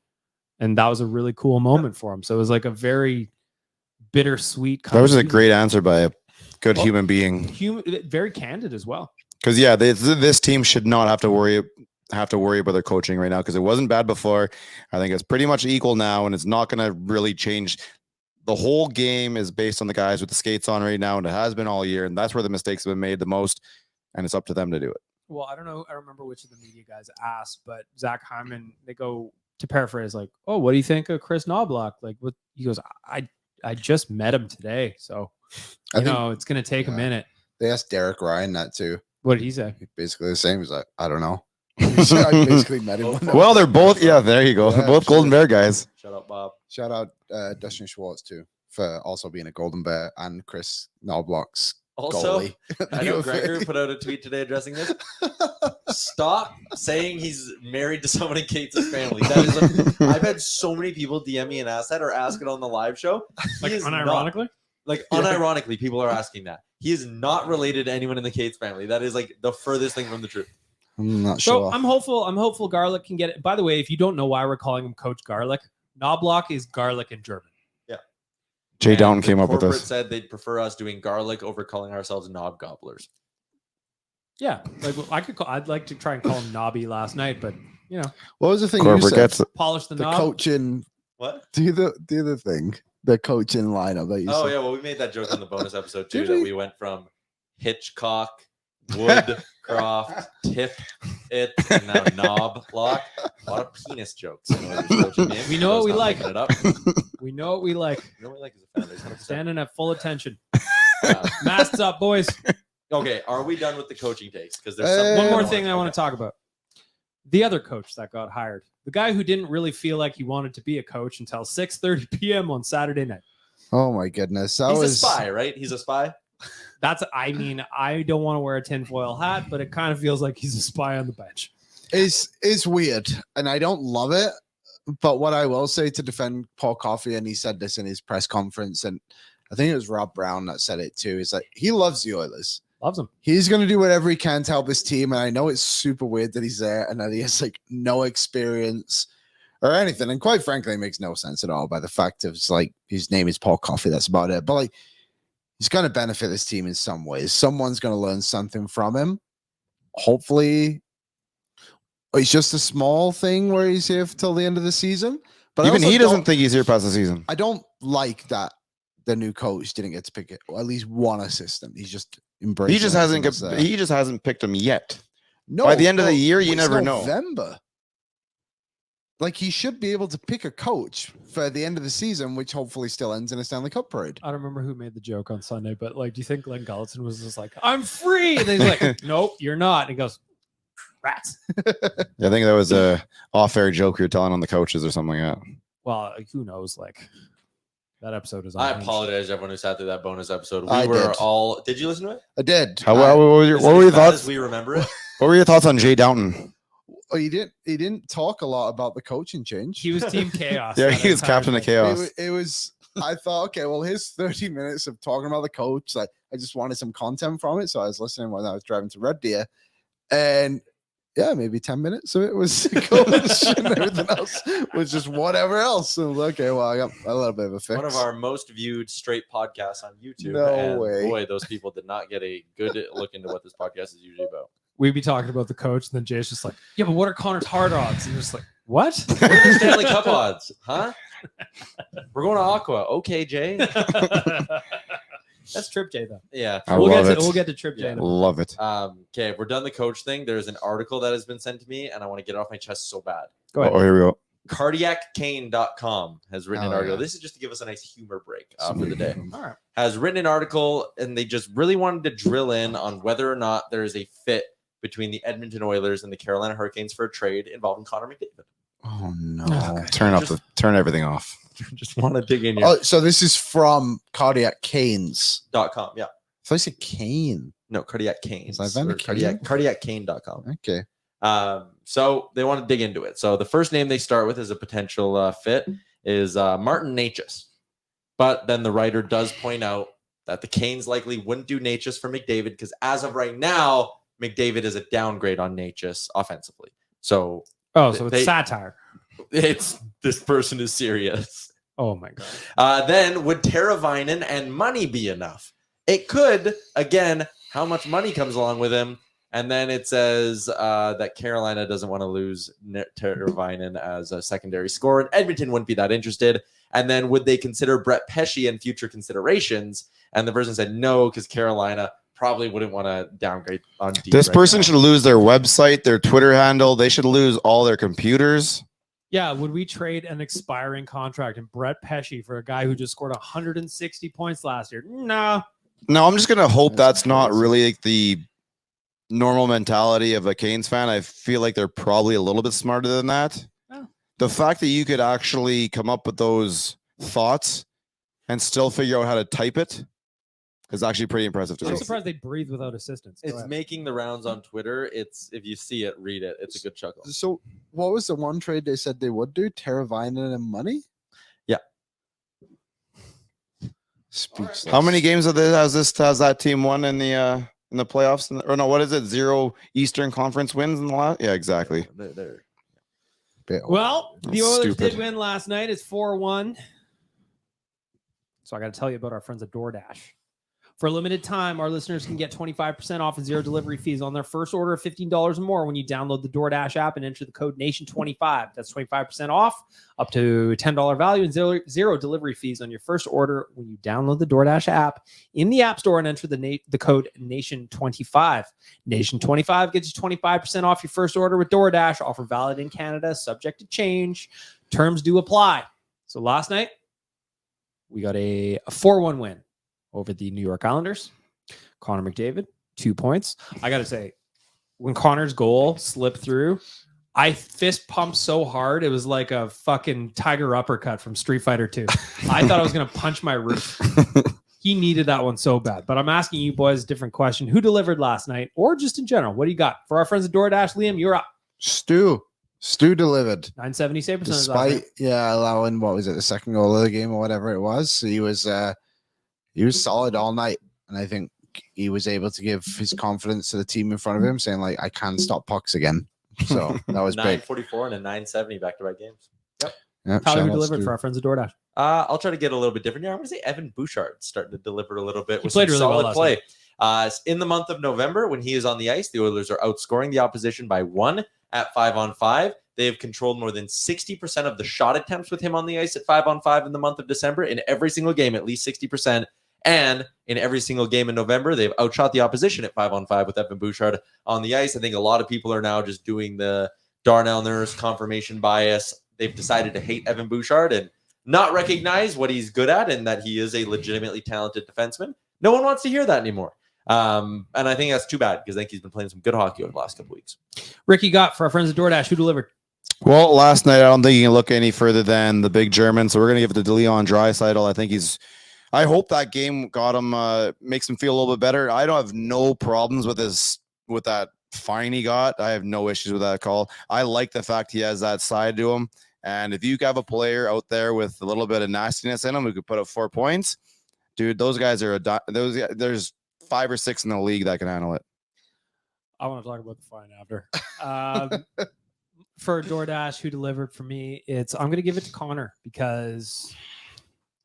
And that was a really cool moment for him. So it was like a very bittersweet. That was a great answer by a good human being. Very candid as well. Because this team should not have to worry about their coaching right now because it wasn't bad before. I think it's pretty much equal now, and it's not going to really change. The whole game is based on the guys with the skates on right now, and it has been all year, and that's where the mistakes have been made the most, and it's up to them to do it. Well, I don't know. I don't remember which of the media guys asked, but Zach Hyman, they go to paraphrase like, "Oh, what do you think of Kris Knoblauch?" Like, what he goes, I just met him today, so I think it's going to take a minute. They asked Derek Ryan that too. What did he say? Basically the same. He's like, I don't know. I basically met him. Well, they're both. Yeah, there you go. Yeah, both Golden Bear guys. Shout out, Bob. Shout out Dustin Schwartz too for also being a Golden Bear and Kris Knoblauch's goalie. I know Gregor put out a tweet today addressing this. Stop saying he's married to someone in Kate's family. That is, I've had so many people DM me and ask that or ask it on the live show. Like unironically. Unironically, people are asking that. He is not related to anyone in the Kate's family. That is like the furthest thing from the truth. I'm not sure. So I'm hopeful Garlic can get it. By the way, if you don't know why we're calling him Coach Garlic, Knoblauch is garlic in German. Yeah. Jay Down came up with this. Said they'd prefer us doing garlic over calling ourselves knob gobblers. Yeah, like I'd like to try and call him Knobby last night, but you know, what was the thing? Corporate you said? Polish the knob. Coaching. What? Do the thing. The coaching lineup that you said. Yeah, well, we made that joke on the bonus episode too. That we went from Hitchcock, Woodcroft, Tip, and now Knoblauch. A lot of penis jokes. We know what we like. We know what we like. You know what we like as a fan base. Standing at full attention. Masks up, boys. Okay, are we done with the coaching takes? Because there's one more thing I want to talk about. The other coach that got hired, the guy who didn't really feel like he wanted to be a coach until 6:30 p.m. on Saturday night. Oh my goodness, he's a spy, right? He's a spy. I don't want to wear a tinfoil hat, but it kind of feels like he's a spy on the bench. It's weird, and I don't love it. But what I will say to defend Paul Coffey, and he said this in his press conference, and I think it was Rob Brown that said it too, is like he loves the Oilers. Loves him. He's going to do whatever he can to help his team. And I know it's super weird that he's there and that he has like no experience or anything. And quite frankly, it makes no sense at all by the fact of it's like his name is Paul Coffey. That's about it. But like, he's going to benefit this team in some ways. Someone's going to learn something from him. Hopefully, it's just a small thing where he's here till the end of the season. But even he doesn't think he's here past the season. I don't like that the new coach didn't get to pick it, or at least one assistant. He's just embraced. He just hasn't picked him yet. No, by the end of the year, you never know. November. Like, he should be able to pick a coach for the end of the season, which hopefully still ends in a Stanley Cup parade. I don't remember who made the joke on Sunday, but like, do you think Glenn Gulletson was just like, I'm free? And then he's like, nope, you're not. And he goes, rats. Yeah, I think that was a off-air joke you're telling on the coaches or something like that. Well, who knows? Like, that episode is. I apologize, everyone who sat through that bonus episode. Did you listen to it? I did. What were your thoughts? As we remember it. What were your thoughts on Jay Downton? Oh, he didn't talk a lot about the coaching change. He was Team Chaos. Yeah, he was captain of chaos. It was. I thought, okay, well, his 30 minutes of talking about the coach, like, I just wanted some content from it, so I was listening when I was driving to Red Deer, and yeah, maybe 10 minutes of it was coach, and everything else was just whatever else. So okay, well, I got a little bit of a fix. One of our most viewed straight podcasts on YouTube. No way. Boy, those people did not get a good look into what this podcast is usually about. We'd be talking about the coach, and then Jay's just like, yeah, but what are Connor's hard odds? And you're just like, what? What are the Stanley Cup odds? Huh? We're going to Aqua. Okay, Jay. That's Trip Jay, though. Yeah. We'll get to Trip Jay. Love it. Okay, if we're done the coach thing, there's an article that has been sent to me, and I want to get it off my chest so bad. Go ahead. Oh, here we go. Cardiaccane.com has written an article. Yeah. This is just to give us a nice humor break for the day. All right. Has written an article, and they just really wanted to drill in on whether or not there is a fit between the Edmonton Oilers and the Carolina Hurricanes for a trade involving Connor McDavid. Oh no! Turn everything off. Just want to dig in here. Oh, so this is from cardiaccanes.com. Yeah. So I said Kane. No, Cardiac Canes. Is that cardiaccane.com. Okay. So they want to dig into it. So the first name they start with as a potential fit is Martin Necas. But then the writer does point out that the Canes likely wouldn't do Necas for McDavid because as of right now, McDavid is a downgrade on Necas offensively. So it's satire. This person is serious. Oh my god. Then would Teravainen and money be enough? It could. Again, how much money comes along with him? And then it says that Carolina doesn't want to lose Teravainen as a secondary scorer. And Edmonton wouldn't be that interested. And then would they consider Brett Pesce in future considerations? And the person said no, because Carolina probably wouldn't want to downgrade on D. This person should lose their website, their Twitter handle. They should lose all their computers. Yeah, would we trade an expiring contract and Brett Pesce for a guy who just scored 160 points last year? No. No, I'm just going to hope that's not really like the normal mentality of a Canes fan. I feel like they're probably a little bit smarter than that. Oh. The fact that you could actually come up with those thoughts and still figure out how to type it is actually pretty impressive to me. I'm surprised they breathe without assistance. It's making the rounds on Twitter. If you see it, read it. It's a good chuckle. So what was the one trade they said they would do? Teravainen and money? Yeah. Speechless. How many games has that team won in the playoffs? Or no, what is it? 0 Eastern Conference wins in the last? Yeah, exactly. They're Well, the That's Oilers stupid. did win last night. It's 4-1. So I got to tell you about our friends at DoorDash. For a limited time, our listeners can get 25% off and 0 delivery fees on their first order of $15 or more when you download the DoorDash app and enter the code NATION25. That's 25% off, up to $10 value and zero delivery fees on your first order when you download the DoorDash app in the App Store and enter the code NATION25. NATION25 gets you 25% off your first order with DoorDash. Offer valid in Canada, subject to change. Terms do apply. So last night, we got a 4-1 win over the New York Islanders. Connor McDavid, 2 points. I got to say, when Connor's goal slipped through, I fist pumped so hard, it was like a fucking tiger uppercut from Street Fighter 2. I thought I was going to punch my roof. He needed that one so bad. But I'm asking you boys a different question. Who delivered last night? Or just in general, what do you got? For our friends at DoorDash, Liam, you're up. Stu delivered. 970 save percentage. Despite allowing, what was it, the second goal of the game or whatever it was. He was solid all night, and I think he was able to give his confidence to the team in front of him, saying like, I can stop pucks again. So that was big. 944 and a 970 back-to-back games. Yep, Tyler, shout who outs delivered to- for our friends at DoorDash? I'll try to get a little bit different here. I'm going to say Evan Bouchard starting to deliver a little bit with played some really well solid last play. In the month of November, when he is on the ice, the Oilers are outscoring the opposition by 1 at 5-on-5. They have controlled more than 60% of the shot attempts with him on the ice at 5-on-5 in the month of December. In every single game, at least 60%. And in every single game in November, they've outshot the opposition at 5-on-5 with Evan Bouchard on the ice. I think a lot of people are now just doing the Darnell Nurse confirmation bias. They've decided to hate Evan Bouchard and not recognize what he's good at and that he is a legitimately talented defenseman. No one wants to hear that anymore. And I think that's too bad because I think he's been playing some good hockey over the last couple weeks. Ricky got for our friends at DoorDash. Who delivered? Well, last night, I don't think you can look any further than the big German. So we're going to give it to Leon Draisaitl. I think I hope that game got him, makes him feel a little bit better. I don't have no problems with that fine he got. I have no issues with that call. I like the fact he has that side to him. And if you have a player out there with a little bit of nastiness in him who could put up 4 points, dude, those guys are there's 5 or 6 in the league that can handle it. I want to talk about the fine after. For DoorDash, who delivered for me, I'm going to give it to Connor because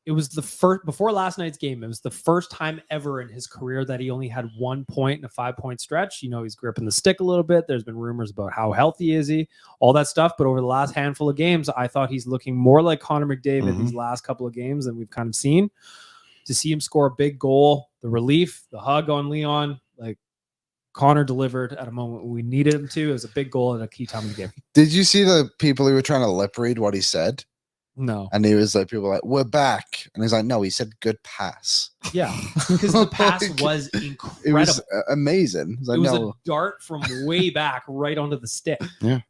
it was the first, before last night's game, it was the first time ever in his career that he only had 1 point in a 5-point stretch. You know, he's gripping the stick a little bit. There's been rumors about how healthy is he, all that stuff. But over the last handful of games, I thought he's looking more like Connor McDavid these last couple of games than we've kind of seen. To see him score a big goal, the relief, the hug on Leon, like Connor delivered at a moment when we needed him to. It was a big goal at a key time of the game. Did you see the people who were trying to lip read what he said? No. And he was like, people were like, we're back. And he's like, no, he said good pass. Yeah, because the pass was incredible. It was amazing. It was a dart from way back right onto the stick. Yeah.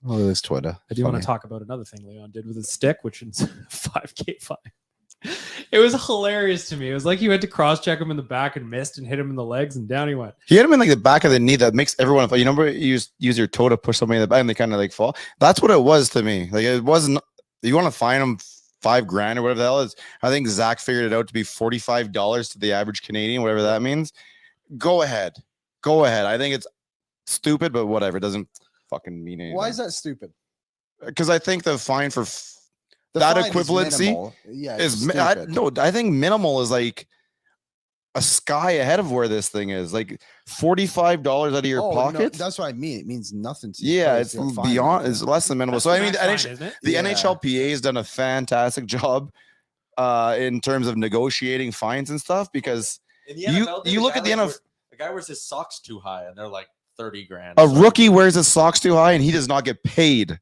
Oh, there's Twitter. I do want to talk about another thing Leon did with his stick, which is 5K fine. It was hilarious to me. It was like he went to cross-check him in the back and missed and hit him in the legs, and down he went. He hit him in like the back of the knee. That makes everyone. You remember you use your toe to push somebody in the back and they kind of like fall. That's what it was to me. Like it wasn't. You want to fine him $5,000 or whatever the hell it is. I think Zach figured it out to be $45 to the average Canadian, whatever that means. Go ahead. I think it's stupid, but whatever. It doesn't fucking mean anything. Why is that stupid? Because I think the fine for that equivalency is I think minimal is like a sky ahead of where this thing is. Like $45 out of your pocket. No, that's what I mean. It means nothing to you. Yeah, it's beyond. It's less than minimal. So I mean, the NHLPA has done a fantastic job in terms of negotiating fines and stuff because In the NFL, you look at the NFL. The guy wears his socks too high, and they're like $30,000. A rookie wears his socks too high, and he does not get paid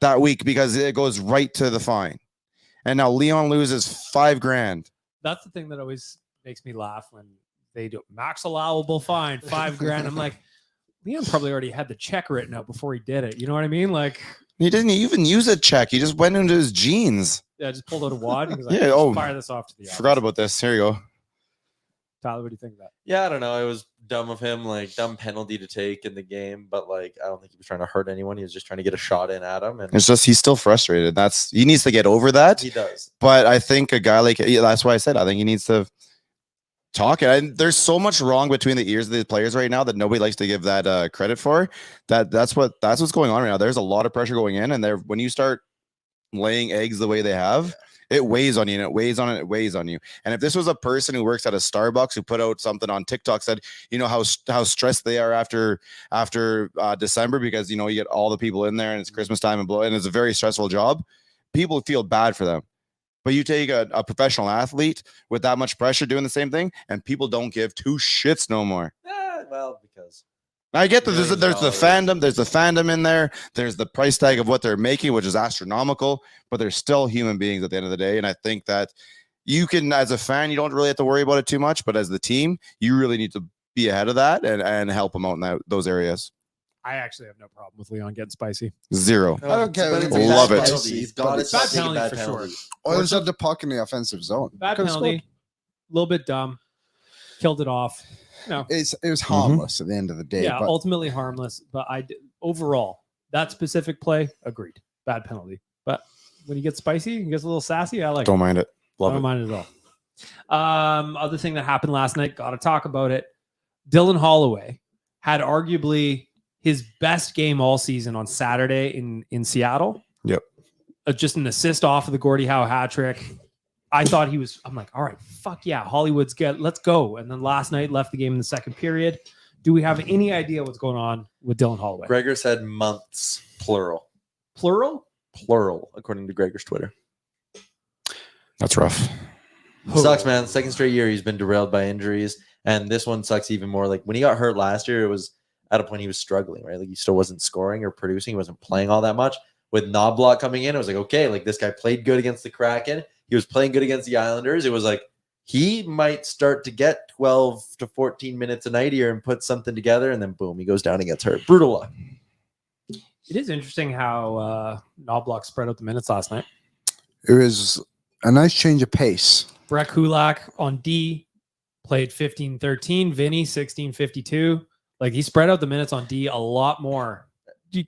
that week because it goes right to the fine. And now Leon loses $5,000. That's the thing that always makes me laugh when they do max allowable fine $5,000. I'm like, Leon probably already had the check written out before he did it. You know what I mean? Like he didn't even use a check. He just went into his jeans. Yeah, just pulled out a wad. He was like, fire this off to the office. Forgot about this. Here you go. Tyler, what do you think of that? Yeah, I don't know. It was dumb of him, like dumb penalty to take in the game, but like I don't think he was trying to hurt anyone. He was just trying to get a shot in at him. And it's just he's still frustrated. He needs to get over that. He does. But I think a guy like that's why I said I think he needs to talk it. And there's so much wrong between the ears of the players right now that nobody likes to give that credit for. That's what's going on right now. There's a lot of pressure going in, and when you start laying eggs the way they have, it weighs on you, and it weighs on you. And if this was a person who works at a Starbucks who put out something on TikTok, said, you know, how stressed they are after December because, you know, you get all the people in there and it's Christmas time and it's a very stressful job, people feel bad for them. But you take a professional athlete with that much pressure doing the same thing, and people don't give two shits no more. Well, because I get that there's the fandom in there. There's the price tag of what they're making, which is astronomical, but they're still human beings at the end of the day. And I think that you can, as a fan, you don't really have to worry about it too much, but as the team, you really need to be ahead of that and help them out in those areas. I actually have no problem with Leon getting spicy. Zero. I don't care. Love it. He's got it. Bad penalty for sure. Oilers had the puck in the offensive zone. Bad penalty. A little bit dumb. Killed it off. No, it was harmless at the end of the day. Yeah, but ultimately harmless. But overall, that specific play, agreed. Bad penalty. But when you get spicy and gets a little sassy, I like. Don't mind it. I don't mind it at all. Other thing that happened last night, got to talk about it. Dylan Holloway had arguably his best game all season on Saturday in Seattle. Yep. just an assist off of the Gordie Howe hat trick. I thought I'm like, all right, fuck yeah, Hollywood's good. Let's go. And then last night left the game in the second period. Do we have any idea what's going on with Dylan Holloway? Gregor said months, plural. Plural? Plural, according to Gregor's Twitter. That's rough. Sucks, man. Second straight year he's been derailed by injuries. And this one sucks even more. Like when he got hurt last year, it was at a point he was struggling, right? Like he still wasn't scoring or producing. He wasn't playing all that much. With Knoblauch coming in, it was like, okay, like this guy played good against the Kraken. He was playing good against the Islanders. It was like he might start to get 12 to 14 minutes a night here and put something together. And then boom, he goes down and gets hurt. Brutal luck. It is interesting how Knoblauch spread out the minutes last night. It was a nice change of pace. Brett Kulak on D played 15-13. Vinny 16-52. Like he spread out the minutes on D a lot more,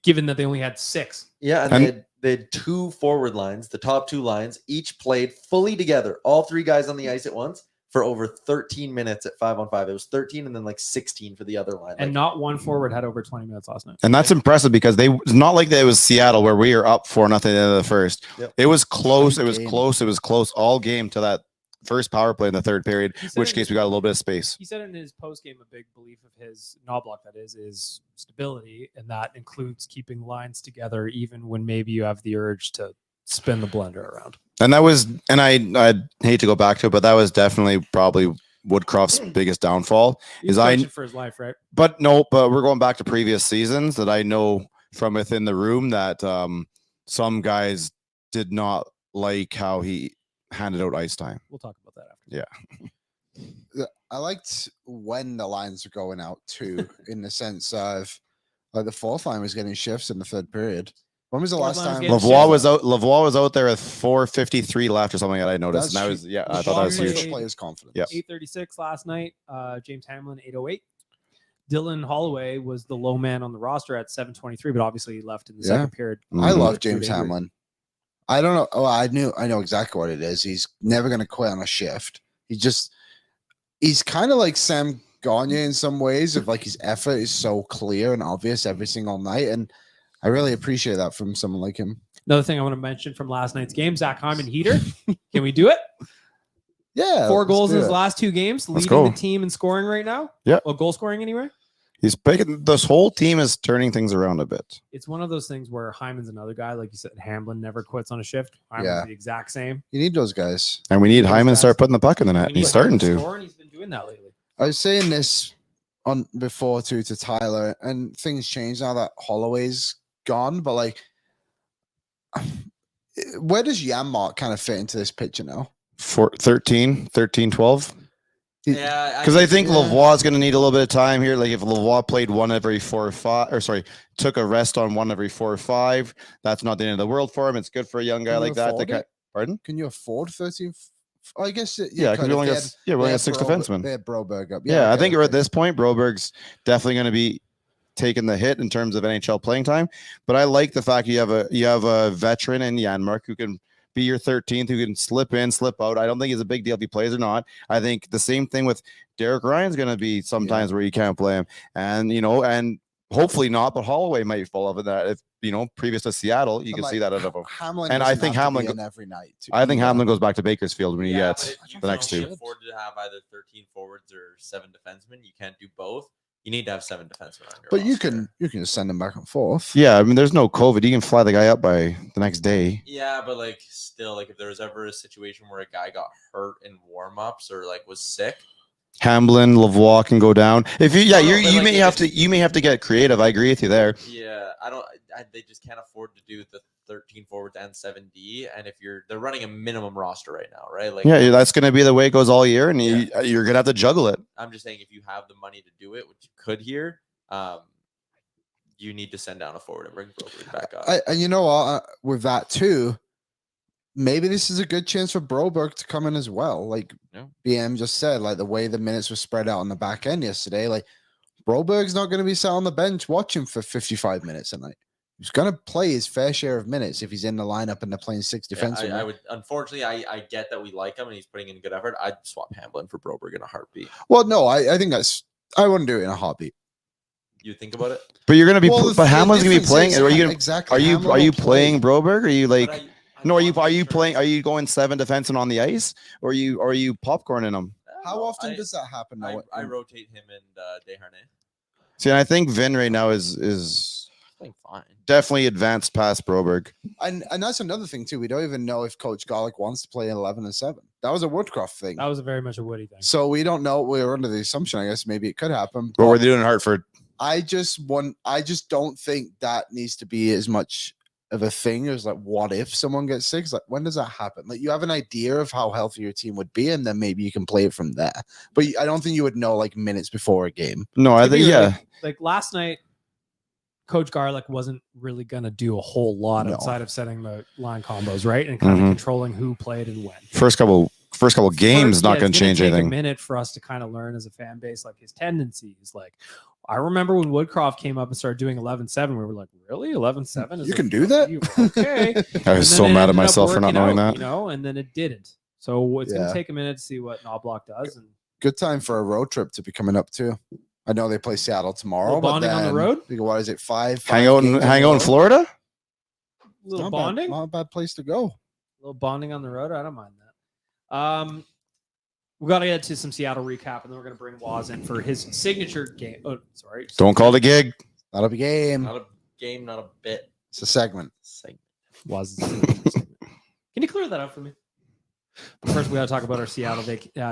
given that they only had 6. Yeah, and they had 2 forward lines. The top 2 lines each played fully together. All 3 guys on the ice at once for over 13 minutes at 5-on-5. It was 13 and then like 16 for the other line. And not one forward had over 20 minutes last night. And that's impressive because it's not like it was Seattle where we are up 4-0 at the end of the first. Yep. It was close. It was close. It was close all game to that first power play in the third period, which case we got a little bit of space. He said in his post game, a big belief of his Knoblauch, that is stability, and that includes keeping lines together even when maybe you have the urge to spin the blender around. And that was, and I hate to go back to it, but that was definitely probably Woodcroft's biggest downfall. He's coaching for his life, right? But we're going back to previous seasons that I know from within the room that some guys did not like how he handed out ice time. We'll talk about that after. Yeah. I liked when the lines were going out too, in the sense of like the fourth line was getting shifts in the third period. When was the last time Lavoie was out there with 4:53 left or something that I noticed? And I thought that was huge. Players' confidence. Yeah. 8:36 last night. James Hamlin 8:08. Dylan Holloway was the low man on the roster at 7:23, but obviously he left in the second period. I love James Hamlin. I don't know. Oh, I know exactly what it is. He's never going to quit on a shift. He's kind of like Sam Gagner in some ways, of like his effort is so clear and obvious every single night. And I really appreciate that from someone like him. Another thing I want to mention from last night's game, Zach Hyman heater. Can we do it? Yeah. 4 goals in his last 2 games, leading the team in scoring right now. Yeah. Well, goal scoring anyway. He's picking, this whole team is turning things around a bit. It's one of those things where Hyman's another guy, like you said, Hamlin never quits on a shift. Hyman's the exact same. You need those guys. And we need Hyman to start putting the puck in the net. He's starting to. Score, and he's been doing that lately. I was saying this on before to Tyler, and things change now that Holloway's gone, but like, where does Janmark kind of fit into this picture now? 13, 12. Yeah, because I think Lavoie is going to need a little bit of time here. Like if Lavoie played one every 4 or 5, or sorry, took a rest on one every 4 or 5, that's not the end of the world for him. It's good for a young guy like that. Pardon? Can you afford 13? I guess because we only got 6 defensemen. They had Broberg up. Yeah, I think at this point, Broberg's definitely going to be taking the hit in terms of NHL playing time. But I like the fact you have a veteran in Janmark who can be your 13th, who can slip in, slip out. I don't think it's a big deal if he plays or not. I think the same thing with Derek Ryan's going to be sometimes where you can't play him. And, and hopefully not, but Holloway might fall over that. If, previous to Seattle, you can see that out of him. Hamlin and I think Hamlin every night. I think Hamlin goes back to Bakersfield when he gets the next 2. You can afford to have either 13 forwards or 7 defensemen. You can't do both. You need to have 7 defensemen on your roster. you can just send them back and forth. Yeah, I mean, there's no COVID. You can fly the guy up by the next day. Yeah, but like still, like if there was ever a situation where a guy got hurt in warm-ups or like was sick, Hamlin, Lavoie can go down. If you may have to get creative. I agree with you there. Yeah, they just can't afford to do the 13 forwards and 7D. And if they're running a minimum roster right now, right? Like, yeah, that's going to be the way it goes all year, and you're going to have to juggle it. I'm just saying, if you have the money to do it, which you could here, you need to send down a forward and bring Broberg back up. And you know what? With that too, maybe this is a good chance for Broberg to come in as well. Like BM just said, like the way the minutes were spread out on the back end yesterday, like Broberg's not going to be sat on the bench watching for 55 minutes a night. He's going to play his fair share of minutes if he's in the lineup and they're playing 6 defensemen. I would, unfortunately, I get that we like him and he's putting in good effort. I'd swap Hamlin for Broberg in a heartbeat. Well, no, I think I wouldn't do it in a heartbeat. You think about it, but you're going to be, but Hamlin's going to be playing. Are you exactly? Are you playing Broberg? Or are you like? No, are you playing? Are you going 7 defensemen on the ice, or are you popcorning them? How often does that happen? I rotate him and Desharnais. See, and I think Vin right now is Playing fine. definitely advanced past Broberg. And that's another thing too. We don't even know if Coach Garlick wants to play 11 and 7. That was a Woodcroft thing. That was very much a Woody thing. So we don't know. We're under the assumption, I guess, maybe it could happen. What were they doing in Hartford? I just don't think that needs to be as much of a thing as like, what if someone gets sick? It's like, when does that happen? Like, you have an idea of how healthy your team would be, and then maybe you can play it from there. But I don't think you would know like minutes before a game. No, I think Like last night, Coach Garlick wasn't really gonna do a whole lot outside of setting the line combos, right, and kind of controlling who played and when. First couple games not going to change take anything. A minute for us to kind of learn as a fan base, like his tendencies. Like, I remember when Woodcroft came up and started doing 11-7, we were like, really? 11-7? You can do that? Okay. I was so mad at myself for not knowing that. You know, and then it didn't. So it's going to take a minute to see what Knoblauch does. And good time for a road trip to be coming up too. I know they play Seattle tomorrow. Bonding on the road? What is it? Five hang out in Florida? A little bonding? Not a bad place to go. A little bonding on the road. I don't mind that. We got to get to some Seattle recap, and then we're going to bring Waz in for his signature game. Oh, sorry. Don't call it a gig. Not a game. Not a game, not a bit. It's a segment. Waz's signature segment. Can you clear that up for me? But first, we got to talk about our Seattle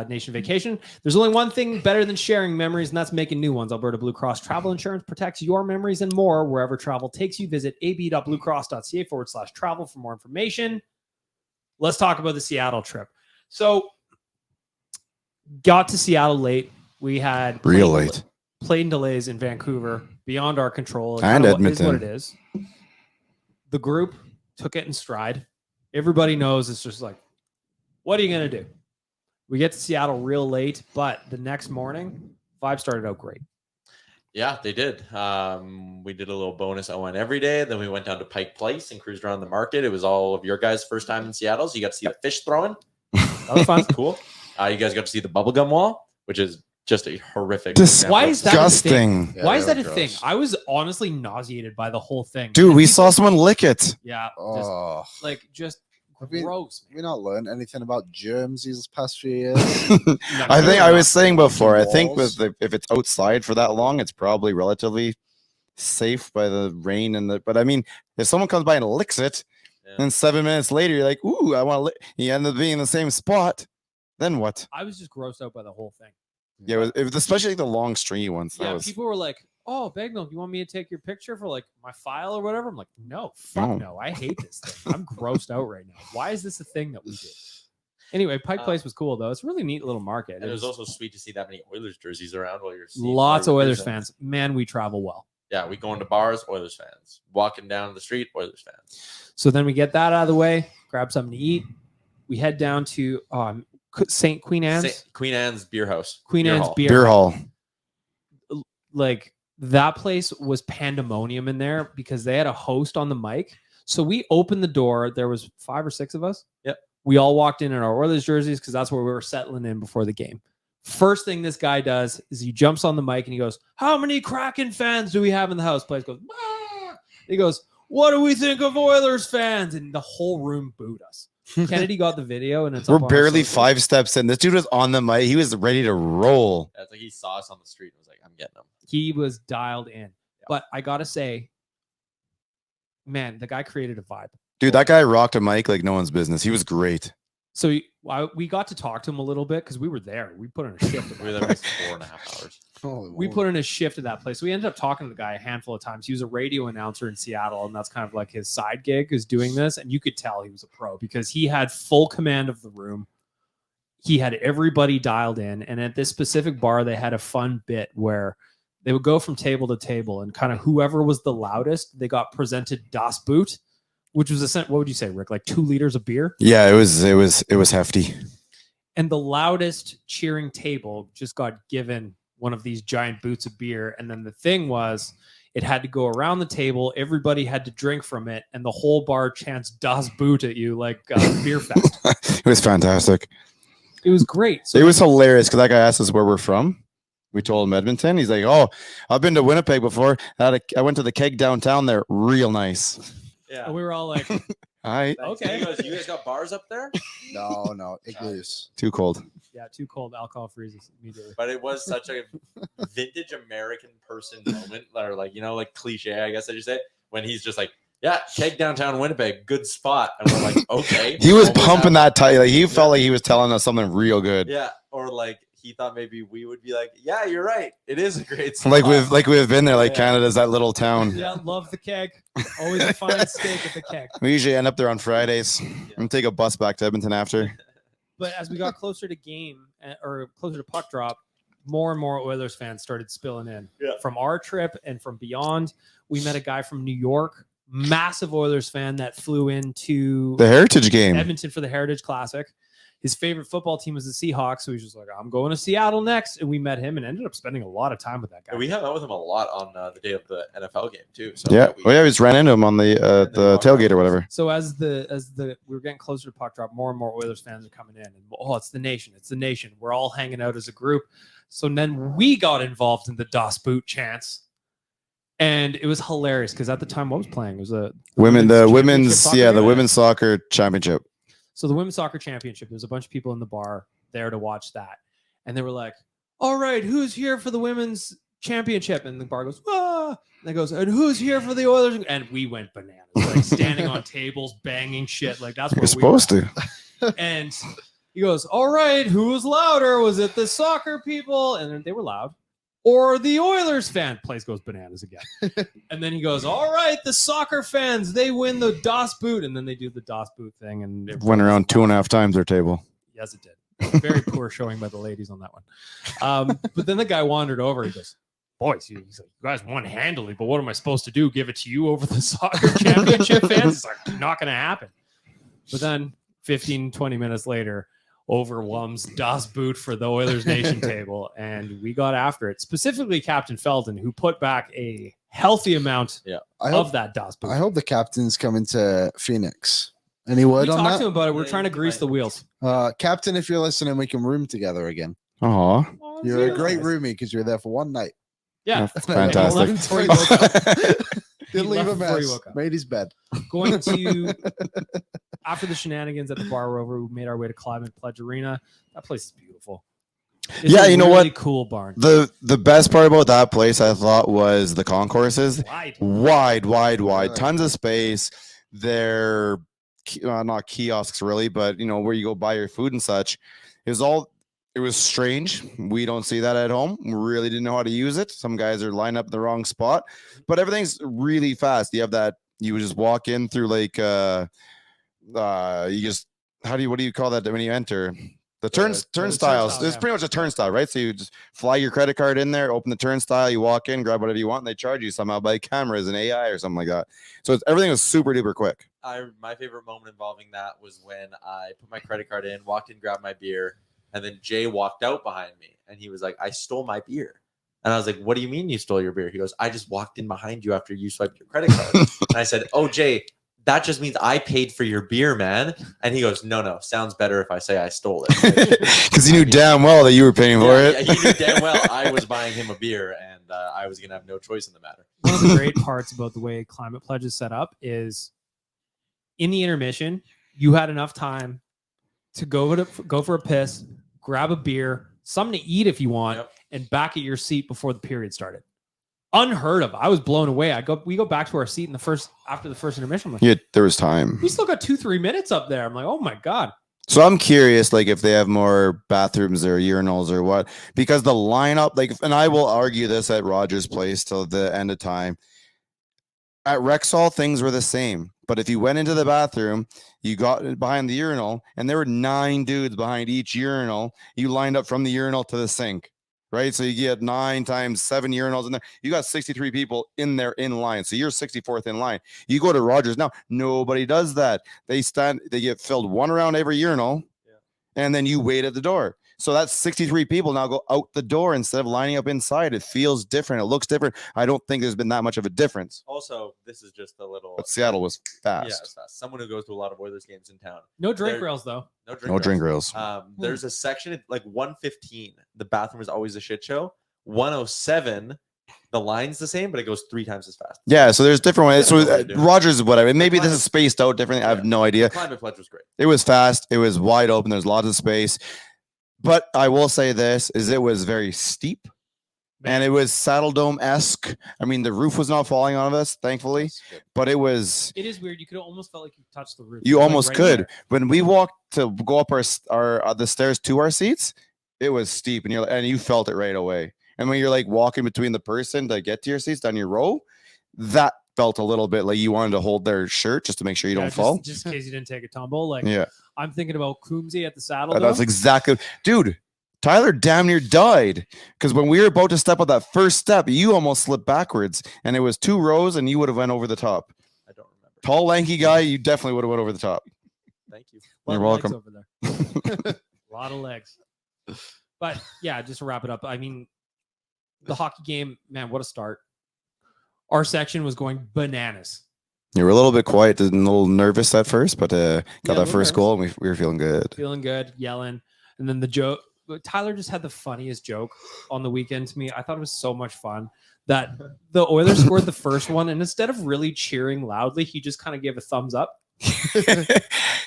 Nation vacation. There's only one thing better than sharing memories, and that's making new ones. Alberta Blue Cross Travel Insurance protects your memories and more wherever travel takes you. Visit ab.bluecross.ca/travel for more information. Let's talk about the Seattle trip. So, got to Seattle late. We had plane delays in Vancouver beyond our control. And Edmonton. What it is. The group took it in stride. Everybody knows it's just like, what are you going to do? We get to Seattle real late, but the next morning, vibes started out great. Yeah, they did. We did a little bonus ON every day. Then we went down to Pike Place and cruised around the market. It was all of your guys' first time in Seattle, so you got to see the fish throwing. That was fun. Cool. You guys got to see the bubblegum wall, which is just a horrific. Why is that disgusting? Why is that a thing? I was honestly nauseated by the whole thing. Dude, we saw someone lick it. Yeah. Just gross. We not learned anything about germs these past few years. I think I was saying before, I think if it's outside for that long, it's probably relatively safe by the rain but I mean, if someone comes by and licks it, and 7 minutes later you're like, ooh, I want to lick, you end up being in the same spot, then what? I was just grossed out by the whole thing. Yeah, it was especially like the long stringy ones. People were like, oh, Bagnall, you want me to take your picture for like my file or whatever? I'm like, no, I hate this thing. I'm grossed out right now. Why is this a thing that we do? Anyway, Pike Place was cool though. It's a really neat little market. And it was also sweet to see that many Oilers jerseys around while you're seeing lots of Oilers fans. Man, we travel well. Yeah, we go into bars, Oilers fans. Walking down the street, Oilers fans. So then we get that out of the way, grab something to eat. We head down to Queen Anne's Beer House. Queen Anne's Beer Hall. Like, that place was pandemonium in there because they had a host on the mic. So we opened the door. There was 5 or 6 of us. Yep. We all walked in our Oilers jerseys because that's where we were settling in before the game. First thing this guy does is he jumps on the mic and he goes, how many Kraken fans do we have in the house? Place goes, ah! He goes, what do we think of Oilers fans? And the whole room booed us. Kennedy got the video, and we're barely 5 steps in. This dude was on the mic. He was ready to roll. It's like he saw us on the street and was like, I'm getting him. He was dialed in. Yeah. But I got to say, man, the guy created a vibe. Dude, that guy rocked a mic like no one's business. He was great. So we got to talk to him a little bit because we were there. We put in a shift. We were there for 4.5 hours. We put in a shift at that place. We ended up talking to the guy a handful of times. He was a radio announcer in Seattle, and that's kind of like his side gig is doing this. And you could tell he was a pro because he had full command of the room. He had everybody dialed in. And at this specific bar, they had a fun bit where they would go from table to table, and kind of whoever was the loudest, they got presented Das Boot, which was what would you say, Rick? Like 2 liters of beer? Yeah, it was hefty. And the loudest cheering table just got given one of these giant boots of beer. And then the thing was, it had to go around the table. Everybody had to drink from it. And the whole bar chants Das Boot at you like beer fest. It was fantastic. It was great. So it was hilarious because that guy asked us where we're from. We told him Edmonton. He's like, oh, I've been to Winnipeg before. I went to the keg downtown there. Real nice. Yeah. And we were all like, Okay. You guys got bars up there? No, igloos. Too cold. Yeah, too cold. Alcohol freezes immediately. But it was such a vintage American person moment, or like, like cliche, I guess I should say, when he's just like, yeah, keg downtown Winnipeg, good spot. And we're like, okay. He was pumping that tight. Like he felt like he was telling us something real good. Yeah. Or like he thought maybe we would be like, yeah, you're right. It is a great spot. Like we've been there, like Canada's that little town. Yeah, love the keg. Always a fine steak at the keg. We usually end up there on Fridays and take a bus back to Edmonton after. But as we got closer to game or closer to puck drop, more and more Oilers fans started spilling in. Yeah. From our trip and from beyond. We met a guy from New York, massive Oilers fan that flew into The Heritage game. Edmonton for the Heritage Classic. His favorite football team was the Seahawks, so he's just like, I'm going to Seattle next. And we met him and ended up spending a lot of time with that guy. And we hung out with him a lot on the day of the NFL game too. So Yeah. We just ran into him on the tailgate or whatever. So as we were getting closer to puck drop, more and more Oilers fans are coming in, and it's the nation. We're all hanging out as a group. So then we got involved in the Das Boot chants, and it was hilarious because at the time what was playing? It was the women's soccer championship. So the women's soccer championship. There was a bunch of people in the bar there to watch that, and they were like, "All right, who's here for the women's championship?" And the bar goes, "Ah!" And it goes, "And who's here for the Oilers?" And we went bananas, like standing on tables, banging shit. Like that's what You're supposed to. And he goes, "All right, who was louder? Was it the soccer people?" And then they were loud. Or the Oilers fan. Place goes bananas again. And then he goes, "All right, the soccer fans, they win the Das Boot." And then they do the Das Boot thing. And it Went around 2.5 times their table. Yes, it did. Very poor showing by the ladies on that one. But then the guy wandered over. He goes, "Boys, he's like, you guys won handily, but what am I supposed to do? Give it to you over the soccer championship fans?" It's like, not going to happen. But then 15, 20 minutes later, overwhelms Das Boot for the Oilers Nation table, and we got after it. Specifically, Captain Felton, who put back a healthy amount of that Das Boot. I hope the captain's coming to Phoenix. Any word We on talked that? to him about it. We're trying to grease the wheels. Captain, if you're listening, we can room together again. Aw. You're a great roomie because you were there for one night. Yeah. Fantastic. Didn't leave a left before he mess. woke up. Made his bed. Going to after the shenanigans at the bar were over, we made our way to Climate Pledge Arena. That place is beautiful. It's Yeah, a you know really what? cool barn. The best part about that place, I thought, was the concourses. Wide. Wide. Tons of space. They're not kiosks really, but where you go buy your food and such. It was strange. We don't see that at home. We really didn't know how to use it. Some guys are lined up in the wrong spot, but everything's really fast. You have that. You just walk in through like what do you call that when you enter? The turnstiles. turnstile, It's yeah. pretty much a turnstile, right? So you just fly your credit card in there, open the turnstile, you walk in, grab whatever you want, and they charge you somehow by cameras and AI or something like that. So everything was super duper quick. My favorite moment involving that was when I put my credit card in, walked in, grabbed my beer, and then Jay walked out behind me, and he was like, "I stole my beer." And I was like, "What do you mean you stole your beer?" He goes, "I just walked in behind you after you swiped your credit card." And I said, "Oh, Jay, that just means I paid for your beer, man." And he goes, No, sounds better if I say I stole it. Because he knew damn well that you were paying for it. Yeah, he knew damn well I was buying him a beer, and I was going to have no choice in the matter. One of the great parts about the way Climate Pledge is set up is in the intermission, you had enough time to go for a piss, grab a beer, something to eat if you want, and back at your seat before the period started. Unheard of. I was blown away. We go back to our seat after the first intermission. I'm like, Yeah, there was time. we still got 2-3 minutes up there. I'm like, oh my God. So I'm curious, like if they have more bathrooms or urinals or what, because the lineup, and I will argue this at Rogers Place till the end of time. At Rexall, things were the same. But if you went into the bathroom, you got behind the urinal, and there were 9 dudes behind each urinal. You lined up from the urinal to the sink, right? So you get 9 times 7 urinals in there. You got 63 people in there in line. So you're 64th in line. You go to Rogers now, nobody does that. They get filled one around every urinal, and then you wait at the door. So that's 63 people now go out the door instead of lining up inside. It feels different. It looks different. I don't think there's been that much of a difference. Also, this is just a little. But Seattle was fast. Yeah, it's fast. Someone who goes to a lot of Oilers games in town. No drink rails, though. No drink rails. There's a section at like 115. The bathroom is always a shit show. 107, the line's the same, but it goes 3 times as fast. Yeah, so there's different ways. So Yeah, dude. Rogers is whatever. Maybe this is spaced out differently. I have no idea. The climate pledge was great. It was fast. It was wide open. There's lots of space. But I will say this, is it was very steep. And it was Saddle Dome-esque. I mean, the roof was not falling on us, thankfully. But it was... It is weird. You could almost felt like you touched the roof. You almost right could. there. When we walked to go up our the stairs to our seats, it was steep, and you felt it right away. And when you're like walking between the person to get to your seats down your row, that felt a little bit like you wanted to hold their shirt just to make sure you don't fall. Just in case you didn't take a tumble. Like, Yeah, I'm thinking about Coombsy at the Saddle Dome. that's exactly, dude. Tyler damn near died because when we were about to step on that first step, you almost slipped backwards, and it was 2 rows, and you would have went over the top. I don't remember. Tall, lanky guy, you definitely would have went over the top. Thank you. Lot You're of legs welcome. over there. A lot of legs. But yeah, just to wrap it up, I mean, the hockey game, man, what a start. Our section was going bananas. You were a little bit quiet and a little nervous at first, but got a that little first nervous. goal, and we were feeling good. Feeling good, yelling. And then the joke, Tyler just had the funniest joke on the weekend to me. I thought it was so much fun that the Oilers scored the first one, and instead of really cheering loudly, he just kind of gave a thumbs up.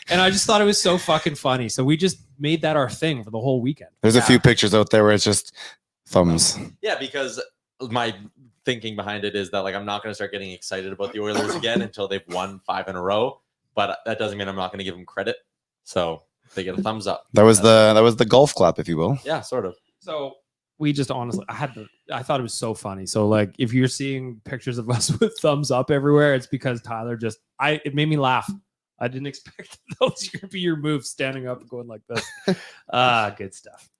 And I just thought it was so fucking funny. So we just made that our thing for the whole weekend. There's a few pictures out there where it's just thumbs. Yeah, because my thinking behind it is that like I'm not going to start getting excited about the Oilers again until they've won 5 in a row. But that doesn't mean I'm not going to give them credit. So they get a thumbs up. That was the golf clap, if you will. Yeah, sort of. So we just honestly, I thought it was so funny. So like, if you're seeing pictures of us with thumbs up everywhere, it's because Tyler it made me laugh. I didn't expect those to be your moves, standing up and going like this. Good stuff.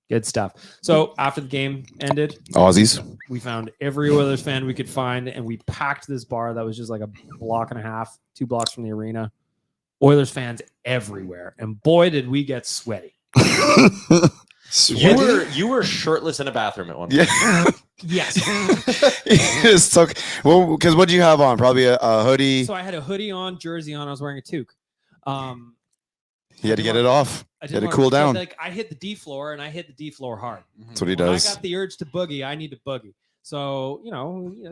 Good stuff. So after the game ended, Aussies. we found every Oilers fan we could find, and we packed this bar that was just like a block and a half, 2 blocks from the arena. Oilers fans everywhere, and boy, did we get sweaty. You were shirtless in a bathroom at one point. Yeah. Yes. Because what do you have on? Probably a hoodie. So I had a hoodie on, jersey on. I was wearing a toque. He had to get it off. He had to cool down. Like I hit the D floor, and I hit the D floor hard. That's what he When I does. got the urge to boogie, I need to boogie. So,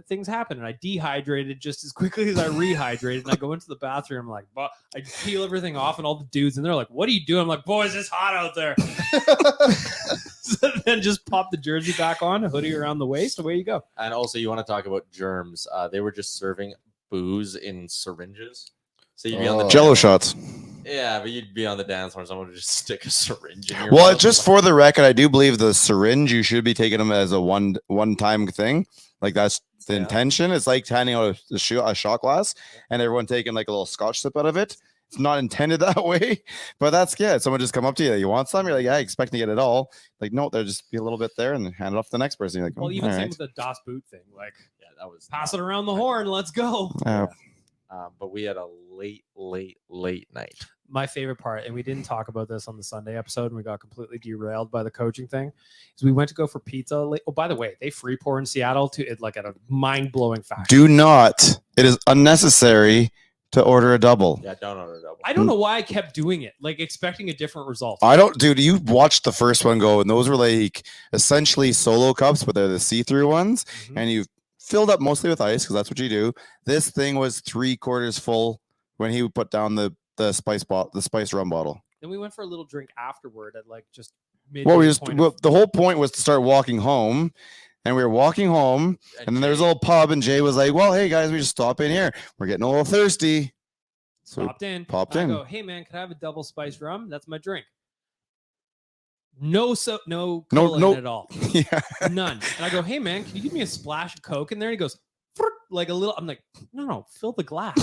things happen, and I dehydrated just as quickly as I rehydrated. And I go into the bathroom, I'm like, I peel everything off, and all the dudes, and they're like, "What are you doing?" I'm like, "Boys, it's hot out there." So then just pop the jersey back on, a hoodie around the waist, away you go. And also, you want to talk about germs? They were just serving booze in syringes. So you'd be on the Jello shots. Yeah, but you'd be on the dance floor, and someone would just stick a syringe in your Well, mouth. just for the record, I do believe the syringe, you should be taking them as a one-time thing. Like that's the intention. It's like handing out a shot glass and everyone taking like a little scotch sip out of it. It's not intended that way, but that's good. Someone just come up to you. You want some? You're like, yeah, I expect to get it all. Like, no, there'll just be a little bit there and then hand it off to the next person. You're like, Well, even all same right. with the Das Boot thing. Like, yeah, that was pass it around the horn. Let's go. But we had a late night. My favorite part, and we didn't talk about this on the Sunday episode, and we got completely derailed by the coaching thing, is we went to go for pizza late. Oh, by the way, they free pour in Seattle at a mind-blowing fashion. Do not. It is unnecessary to order a double. Yeah, don't order a double. I don't know why I kept doing it, like expecting a different result. Dude, you watched the first one go, and those were like essentially solo cups, but they're the see-through ones, and you filled up mostly with ice because that's what you do. This thing was 3/4 full when he would put down the spice rum bottle. Then we went for a little drink afterward at like just mid. The whole point was to start walking home, and we were walking home, and then there was a little pub, and Jay was like, "Well, hey guys, we just stop in here. We're getting a little thirsty." So popped in. popped I in. go, "Hey man, can I have a double spiced rum? That's my drink." No cola no. in it at all. Yeah. None. And I go, "Hey man, can you give me a splash of Coke in there?" And he goes, "Frick," like a little. I'm like, no, fill the glass.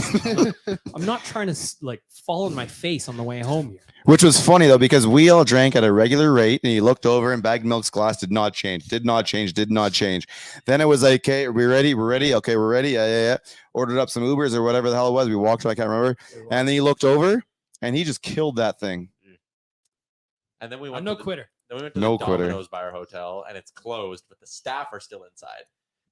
I'm not trying to like fall on my face on the way home here. Which was funny though, because we all drank at a regular rate, and he looked over, and bagged milk's glass did not change. Then it was like, "Okay, are we ready? We're ready. Okay, we're ready. Yeah. Ordered up some Ubers or whatever the hell it was. We walked, I can't remember. And then he looked over, and he just killed that thing. And then we I'm went. no quitter. Then we went to No the quitter. Domino's by our hotel, and it's closed, but the staff are still inside.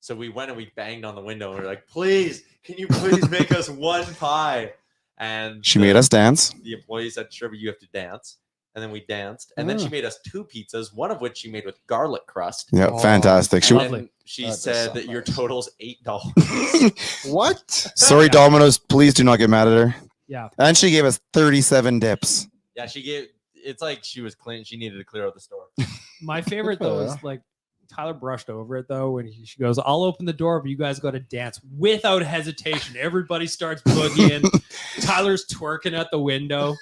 So we went and we banged on the window, and we were like, "Please, can you please make us one pie?" And She made us dance. The employee said, "Sure, but you have to dance." and then we danced, and then she made us 2 pizzas, one of which she made with garlic crust. Yeah, fantastic. And Lovely. then she That said does that your sound total's $8. What? Sorry, Domino's. Please do not get mad at her. Yeah. And she gave us 37 dips. Yeah, it's like she was clean. She needed to clear out the store. My favorite though is like Tyler brushed over it though when she goes, "I'll open the door, but you guys got to dance without hesitation." Everybody starts boogieing. Tyler's twerking at the window.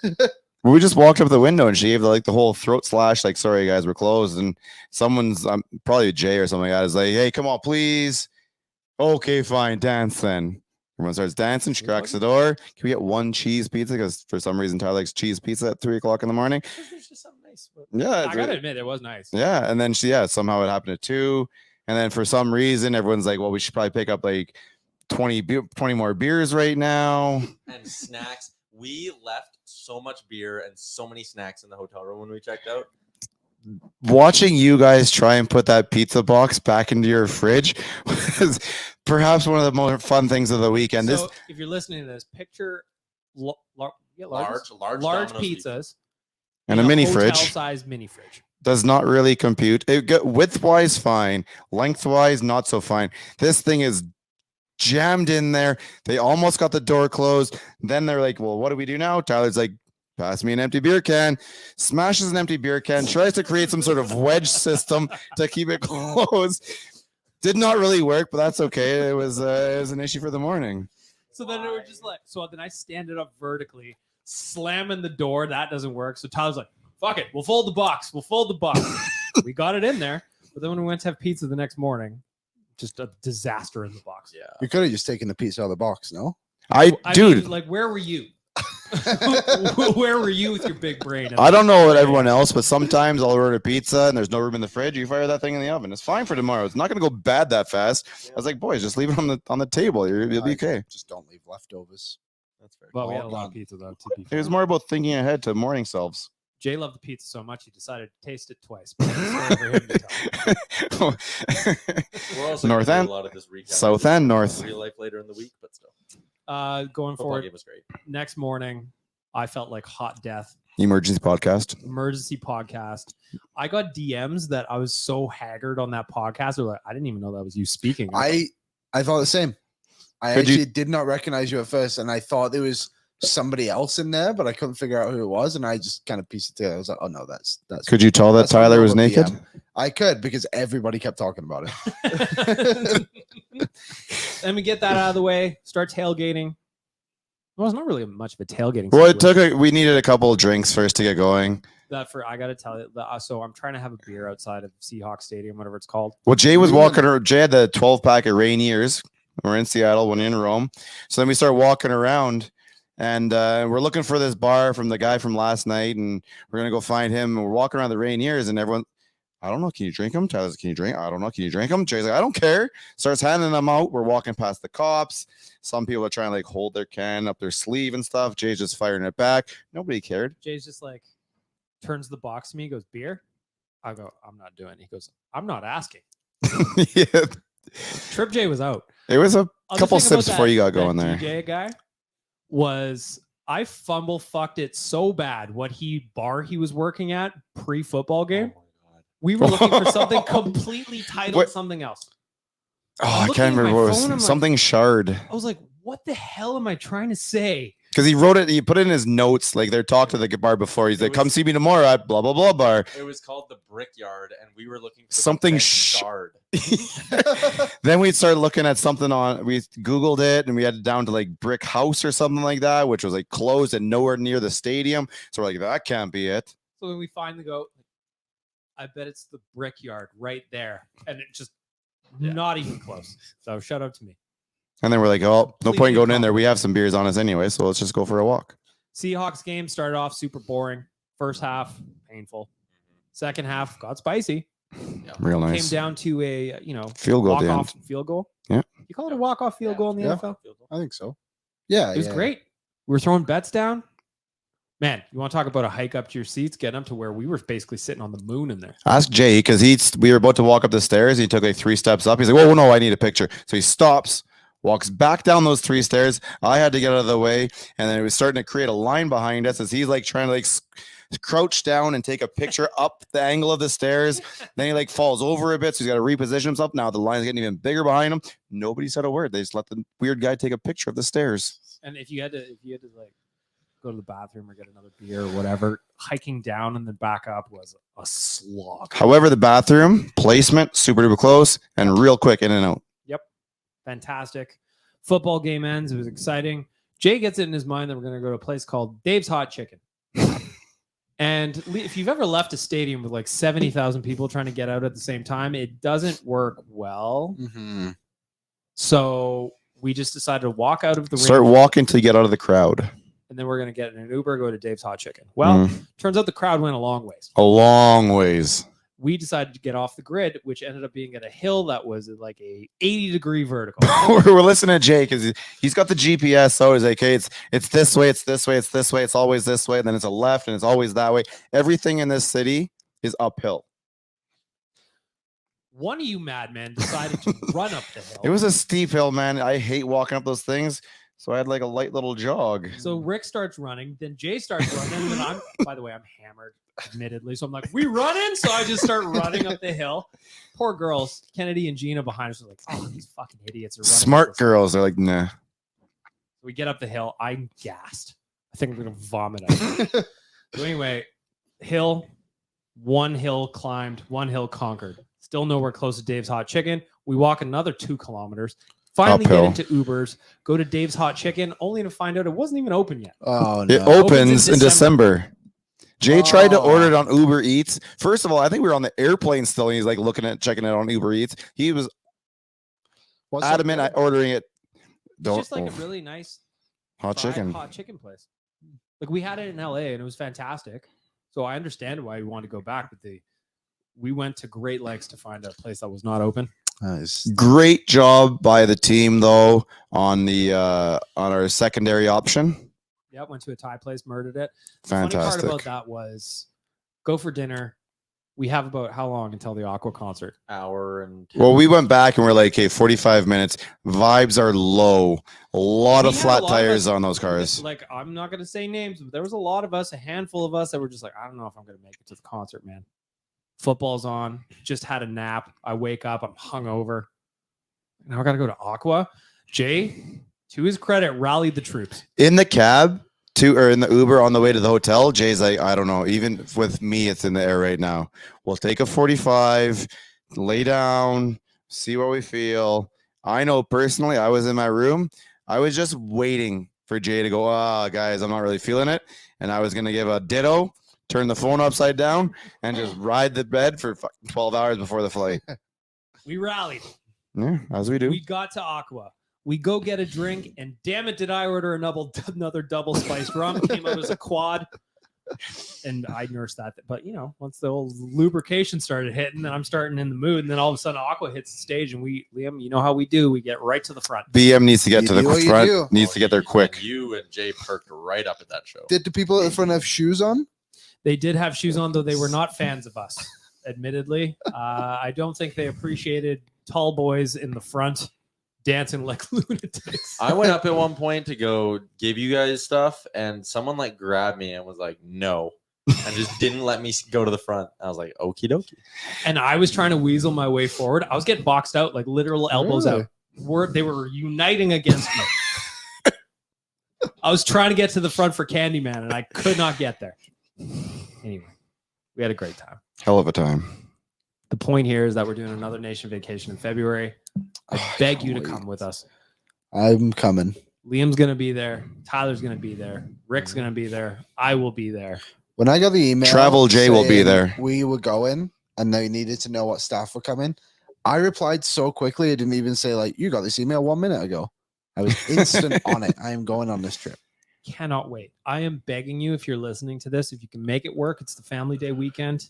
We just walked up the window and she gave like the whole throat slash, like, sorry guys, we're closed. And someone's probably Jay or something like that is like, hey, come on, please. Okay, fine, dance then. Everyone starts dancing. She cracks the door. Can we get 1 cheese pizza? Because for some reason Tyler likes cheese pizza at 3:00 in the morning. There's just something nice. But Yeah, I gotta admit, it was nice. yeah. And then somehow it happened at 2. And then for some reason, everyone's like, well, we should probably pick up like 20 more beers right now. And snacks. We left so much beer and so many snacks in the hotel room when we checked out. Watching you guys try and put that pizza box back into your fridge was perhaps one of the more fun things of the weekend. So if you're listening to this, picture large Domino's pizzas and in a mini fridge hotel-sized mini fridge. does not really compute. It got width-wise fine, lengthwise not so fine. This thing is jammed in there. They almost got the door closed. Then they're like, well, what do we do now? Tyler's like, pass me an empty beer can, smashes an empty beer can, tries to create some sort of wedge system to keep it closed. Did not really work, but that's okay. It was an issue for the morning. So then they were just like, so then I stand it up vertically, slamming the door. That doesn't work. So Tyler's like, fuck it. We'll fold the box. We got it in there. But then when we went to have pizza the next morning, just a disaster in the box. Yeah. You could have just taken the pizza out of the box, no? I Dude, mean, like, where were you? Where were you with your big brain? I don't know what everyone else, but sometimes I'll order pizza and there's no room in the fridge. You fire that thing in the oven. It's fine for tomorrow. It's not going to go bad that fast. I was like, boys, just leave it on the table. You'll be okay. Just don't leave leftovers. That's very Well, we had a All lot of done. pizza though. It was more about thinking ahead to morning selves. Jay loved the pizza so much he decided to taste it twice. But that's for him to tell. We're also North gonna End, do a lot of this recap. South End, North. Real life later in the week, but still. Going Football forward, game was great. next morning, I felt like hot death. Emergency podcast. Emergency podcast. I got DMs that I was so haggard on that podcast. They're like, I didn't even know that was you speaking. I thought the same. I Could you- actually did not recognize you at first, and I thought there was somebody else in there, but I couldn't figure out who it was, and I just kind of pieced it together. I was like, oh no, that's Could you tell that that's Tyler was another naked? DM. I could, because everybody kept talking about it. Then we get that out of the way, start tailgating. Well, it's not really much of a tailgating. Well, situation. we needed a couple of drinks first to get going. I got to tell you. So I'm trying to have a beer outside of Seahawks Stadium, whatever it's called. Well, Jay was We were- walking around. Jay had the 12-pack of Rainiers. We're in Seattle, one in Rome. So then we start walking around, and we're looking for this bar from the guy from last night, and we're going to go find him. And we're walking around the Rainiers, and everyone, I don't know, can you drink them? Tyler's, can you drink? I don't know, can you drink them? Jay's like, I don't care. Starts handing them out. We're walking past the cops. Some people are trying to like hold their can up their sleeve and stuff. Jay's just firing it back. Nobody cared. Jay's just like turns the box to me, goes, beer? I go, I'm not doing it. He goes, I'm not asking. Yeah. Trip J was out. It was a Other couple thing about sips before you got that going there. DJ guy was I fucked it so bad. What bar he was working at pre-football game. Oh my God. We were looking for something completely titled What? something else. Oh, I'm I looking can't at my remember what it phone, I'm was. like- Something shard. I was like, what the hell am I trying to say? Because he wrote it, he put it in his notes. Like they're talking to the bar before. He's It like, come was- see me tomorrow at blah, blah, blah bar. It was called the Brickyard, and we were looking for Something the shard. Then we started looking at something we Googled it and we had it down to like Brick House or something like that, which was like closed and nowhere near the stadium. So we're like, that can't be it. So when we finally go, I bet it's the Brickyard right there. And it just Yeah. not even close. So shout out to me. And then we're like, oh, no Completely point going in wrong. there. We have some beers on us anyway. So let's just go for a walk. Seahawks game started off super boring. First half, painful. Second half, got spicy. Real Came nice. down to a, Field goal at the end. walk-off field goal. Yeah. You call it a walk-off field goal in the Yeah. NFL? I think so. Yeah, It was great. We were throwing bets down. Man, you want to talk about a hike up to your seats, getting up to where we were basically sitting on the moon in there. Ask Jay because we were about to walk up the stairs. He took like 3 steps up. He's like, oh, no, I need a picture. So he stops, walks back down those 3 stairs. I had to get out of the way. And then it was starting to create a line behind us as he's like trying to like crouch down and take a picture up the angle of the stairs. Then he like falls over a bit, so he's got to reposition himself. Now the line's getting even bigger behind him. Nobody said a word. They just let the weird guy take a picture of the stairs. And if you had to like go to the bathroom or get another beer or whatever, hiking down and then back up was a slog. However, the bathroom placement super duper close and real quick in and out. Yep, fantastic. Football game ends. It was exciting. Jay gets it in his mind that we're going to go to a place called Dave's Hot Chicken. And if you've ever left a stadium with like 70,000 people trying to get out at the same time, it doesn't work well. Mm-hmm. So we just decided to walk out of the Start ring, walking till you get out of the crowd. and then we're going to get in an Uber, go to Dave's Hot Chicken. Well, turns out the crowd went a long ways. A long ways. We decided to get off the grid, which ended up being at a hill that was like a 80-degree vertical. We're listening to Jay because he's got the GPS. So he's like, hey, it's this way, it's this way, it's this way, it's always this way. And then it's a left and it's always that way. Everything in this city is uphill. One of you madmen decided to run up the hill. It was a steep hill, man. I hate walking up those things. So I had like a light little jog. So Rick starts running, then Jay starts running, and by the way, I'm hammered, admittedly. So I'm like, we running? So I just start running up the hill. Poor girls, Kennedy and Gina behind us are like, oh, these fucking idiots are running. Smart girls. They're like, nah. We get up the hill. I'm gassed. I think I'm going to vomit out. So anyway, one hill climbed, one hill conquered. Still nowhere close to Dave's Hot Chicken. We walk another 2 kilometers. Finally uphill. get into Ubers, go to Dave's Hot Chicken, only to find out it wasn't even open yet. Oh, no. It opens in December. Jay tried to order it on Uber Eats. First of all, I think we were on the airplane still, and he's like checking it on Uber Eats. He was adamant at ordering it. It's just like a really nice hot chicken place. Like we had it in LA and it was fantastic. So I understand why we want to go back, but we went to great lengths to find a place that was not open. Nice. Great job by the team though on the on our secondary option. Yeah, went to a Thai place, murdered it. The Fantastic. funny part about that was go for dinner. We have about how long until the Aqua concert? Hour and 10. Well, we went back and we're like, hey, 45 minutes. Vibes are low. A lot of flat tires on those cars. Like, I'm not going to say names, but there was a lot of us, a handful of us that were just like, I don't know if I'm going to make it to the concert, man. Football's on. Just had a nap. I wake up. I'm hungover. Now I got to go to Aqua. Jay, to his credit, rallied the troops. In the cab, or in the Uber on the way to the hotel, Jay's like, I don't know. Even with me, it's in the air right now. We'll take a 45, lay down, see what we feel. I know personally, I was in my room. I was just waiting for Jay to go, guys, I'm not really feeling it. And I was going to give a ditto, turn the phone upside down, and just ride the bed for 12 hours before the flight. We rallied. Yeah, as we do. We got to Aqua. We go get a drink, and damn it, did I order another double spiced rum? Came out as a quad, and I nursed that. But, once the old lubrication started hitting, then I'm starting in the mood, and then all of a sudden Aqua hits the stage, and Liam, you know how we do. We get right to the front. BM needs to get to the front, needs to get there quick. You and Jay perked right up at that show. Did the people at the front have shoes on? They did have shoes on, though they were not fans of us, admittedly. I don't think they appreciated tall boys in the front dancing like lunatics. I went up at one point to go give you guys stuff, and someone grabbed me and was like, no, and just didn't let me go to the front. I was like, okie dokie. And I was trying to weasel my way forward. I was getting boxed out, like literal elbows out. They were uniting against me. I was trying to get to the front for Candyman, and I could not get there. Anyway, we had a great time. Hell of a time. The point here is that we're doing another nation vacation in February. I beg you to come with us. I'm coming. Liam's going to be there. Tyler's going to be there. Rick's going to be there. I will be there. When I got the email, Travel Jay will be there. We were going, and they needed to know what staff were coming. I replied so quickly. I didn't even say, you got this email 1 minute ago. I was instant on it. I am going on this trip. Cannot wait. I am begging you, if you're listening to this, if you can make it work, it's the family day weekend.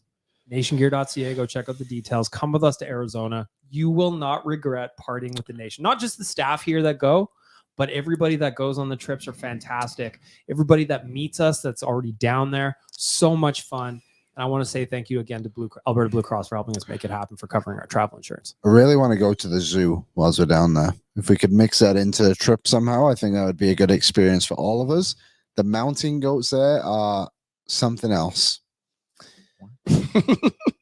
Nationgear.ca. Go check out the details. Come with us to Arizona. You will not regret partying with the nation. Not just the staff here that go, but everybody that goes on the trips are fantastic. Everybody that meets us that's already down there. So much fun. And I want to say thank you again to Alberta Blue Cross for helping us make it happen, for covering our travel insurance. I really want to go to the zoo whilst we're down there. If we could mix that into the trip somehow, I think that would be a good experience for all of us. The mountain goats there are something else.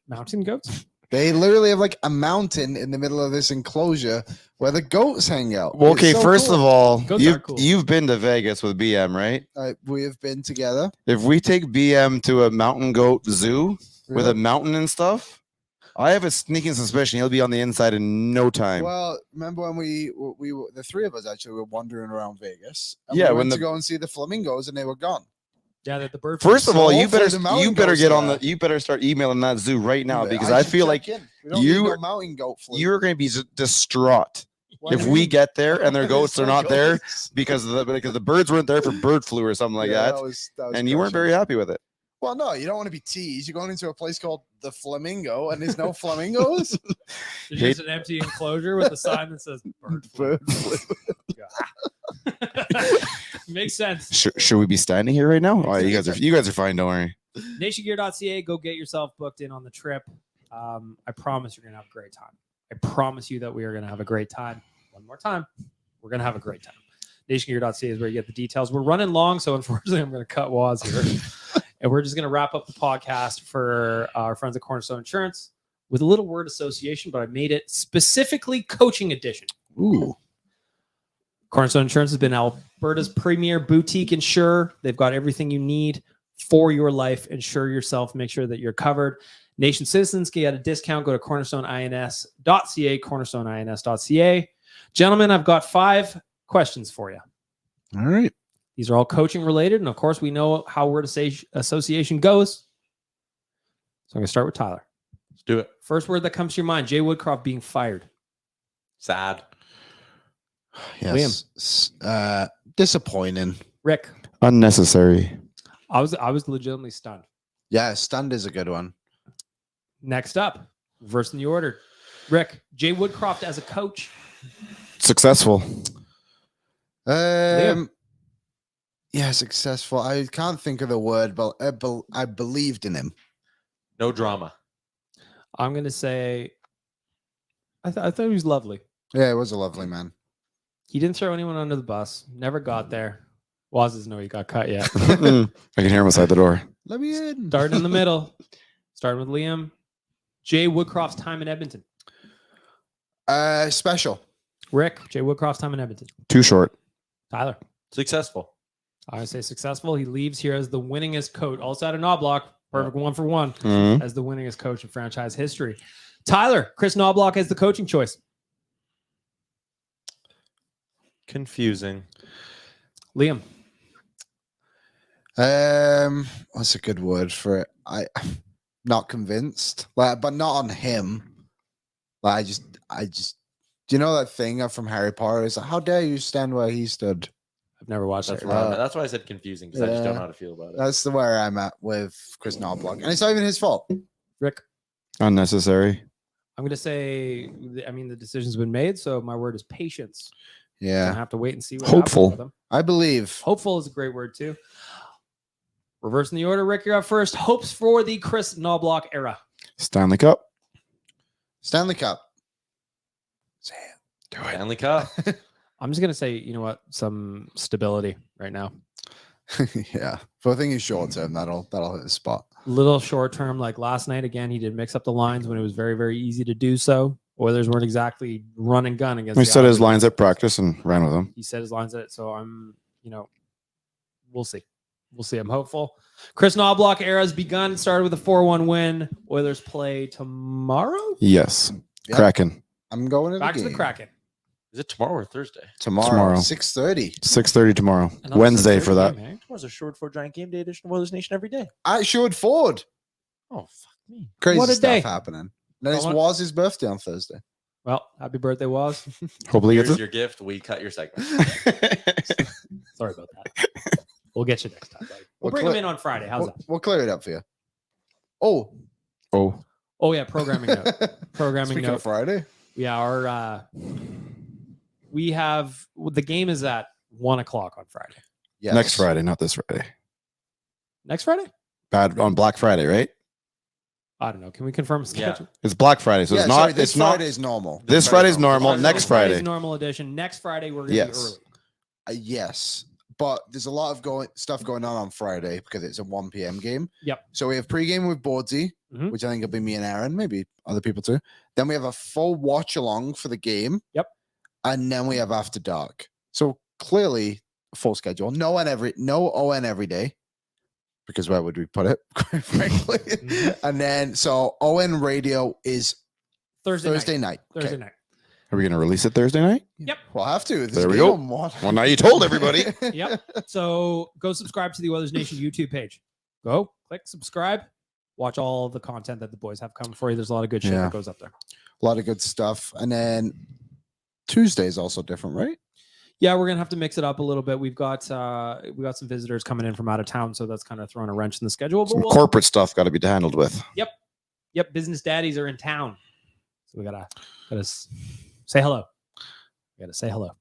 Mountain goats? They literally have like a mountain in the middle of this enclosure where the goats hang out. Well, It's okay, so first cool. of all, Goats are cool. you've been to Vegas with BM, right? We have been together. If we take BM to a mountain goat zoo with a Really? mountain and stuff, I have a sneaking suspicion he'll be on the inside in no time. Well, remember when we were, the three of us actually were wandering around Vegas? And Yeah, we when went to the- go and see the flamingos and they were gone. Yeah, that the bird. First of So all, you hopefully better the mountain get goats on are you better start emailing that zoo right now because I I should feel check like in. We don't you- need no mountain goat flu. you're going to be distraught Why if do we you- get there and their goats So are not there goats. because the birds weren't there for bird flu or something like Yeah, that, was and you weren't very crushing. happy with it. Well, no, you don't want to be teased. You're going into a place called the Flamingo, and there's no flamingos. It's just an empty enclosure with a sign that says bird flu. Bird flu. Makes sense. Should we be standing here right now? Oh, you guys are fine. Don't worry. Nationgear.ca. Go get yourself booked in on the trip. I promise you're going to have a great time. I promise you that we are going to have a great time. One more time. We're going to have a great time. Nationgear.ca is where you get the details. We're running long, so unfortunately, I'm going to cut Waz here. And we're just going to wrap up the podcast for our friends at Cornerstone Insurance with a little word association, but I made it specifically coaching edition. Ooh. Cornerstone Insurance has been Alberta's premier boutique insurer. They've got everything you need for your life. Insure yourself. Make sure that you're covered. Nation citizens can get a discount. Go to cornerstoneins.ca, cornerstoneins.ca. Gentlemen, I've got 5 questions for you. All right. These are all coaching related. And of course, we know how word association goes. So I'm going to start with Tyler. Let's do it. First word that comes to your mind, Jay Woodcroft being fired. Sad. Yes. Disappointing. Rick, Unnecessary. I was legitimately stunned. Yeah, stunned is a good one. Next up, reversing the order. Rick, Jay Woodcroft as a coach. Successful. Yeah, successful. I can't think of the word, but I believed in him. No drama. I'm going to say, I thought he was lovely. Yeah, it was a lovely man. He didn't throw anyone under the bus. Never got there. Waz doesn't know he got cut yet. I can hear him outside the door. Let me in. Starting in the middle. Starting with Liam. Jay Woodcroft's time in Edmonton. Special. Rick, Jay Woodcroft's time in Edmonton. Too short. Tyler. Successful. I say successful. He leaves here as the winningest coach. All side of Knoblauch. Perfect 1-for-1 Mhm. as the winningest coach in franchise history. Tyler, Kris Knoblauch as the coaching choice. Confusing. Liam. What's a good word for it? I'm not convinced. Like, but not on him. Like, I just do you know that thing from Harry Potter? It's like, how dare you stand where he stood? I've never watched That's that. why. That's why I said confusing because I just don't Yeah. know how to feel about it. That's the where I'm at with Kris Knoblauch. And it's not even his fault. Rick. Unnecessary. I'm going to say, I mean, the decision's been made, so my word is patience. I Yeah. have to wait and see what Hopeful. happens with him. I believe. Hopeful is a great word, too. Reversing the order, Rick, you're up first. Hopes for the Kris Knoblauch era. Stanley Cup. Stanley Cup. Stanley Cup. I'm just going to say, you know what? Some stability right now. Yeah. But I think he's short term. That'll hit the spot. Little short term, like last night, again, he did mix up the lines when it was very, very easy to do so. Oilers weren't exactly run and gun against He the set his Islanders. lines at practice and ran with them. He set his lines at it. So I'm, we'll see. We'll see. I'm hopeful. Kris Knoblauch era has begun. Started with a 4-1 win. Oilers play tomorrow. Yes. Yep. Kraken. I'm going to Back the to game. the Kraken. Is it tomorrow or Thursday? Tomorrow. 6:30. 6:30 tomorrow. Another Wednesday 6:30 for that. game, eh? Tomorrow's a short for Giant Game Day edition of Oilers Nation every day. At Sherwood Ford. Oh, fuck me. Crazy What a stuff day. happening. Then it Come on. was his birthday on Thursday. Well, happy birthday, Waz. Hopefully Here's it's your gift. We cut your segment. Sorry about that. We'll get you next time, buddy. We'll We'll bring clear- him in on Friday. How's that? We'll clear it up for you. Oh. Oh. Oh, yeah. Programming note. Programming Speaking note. of Friday. Yeah, we have the game is at 1:00 on Friday. Yes. Next Friday, not this Friday. Next Friday? Bad on Black Friday, right? I don't know. Can we confirm schedule? It's Black Friday, so Yeah, it's not. sorry, this it's not. Friday is normal. This Friday's normal. Next Friday's Friday. normal edition. Next Friday we're gonna Yes. be early. Yes. but there's a lot of stuff going on Friday because it's a 1 p.m. game. Yep. So we have pregame with Boardsy, which I think will be me and Aaron, maybe other people too. Then we have a full watch along for the game. Yep. And then we have After Dark. So clearly, full schedule. No ON every day. Because where would we put it, quite frankly? And then, so ON Radio is Thursday night. Thursday night. Are we going to release it Thursday night? Yep. We'll have to. There we go. Well, now you told everybody. Yep. So go subscribe to the Oilers Nation YouTube page. Go click subscribe. Watch all the content that the boys have coming for you. There's a lot of good shit that goes up there. A lot of good stuff. And then Tuesday is also different, right? Yeah, we're gonna have to mix it up a little bit. We've got some visitors coming in from out of town, so that's kind of throwing a wrench in the schedule. But Some corporate stuff got to be handled with. Yep. Business daddies are in town, so we gotta say hello. We gotta say hello.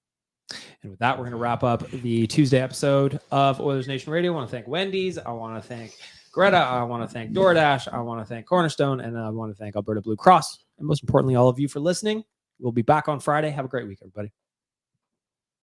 And with that, we're gonna wrap up the Tuesday episode of Oilers Nation Radio. I want to thank Wendy's. I want to thank Greta. I want to thank DoorDash. I want to thank Cornerstone, and I want to thank Alberta Blue Cross. And most importantly, all of you for listening. We'll be back on Friday. Have a great week, everybody.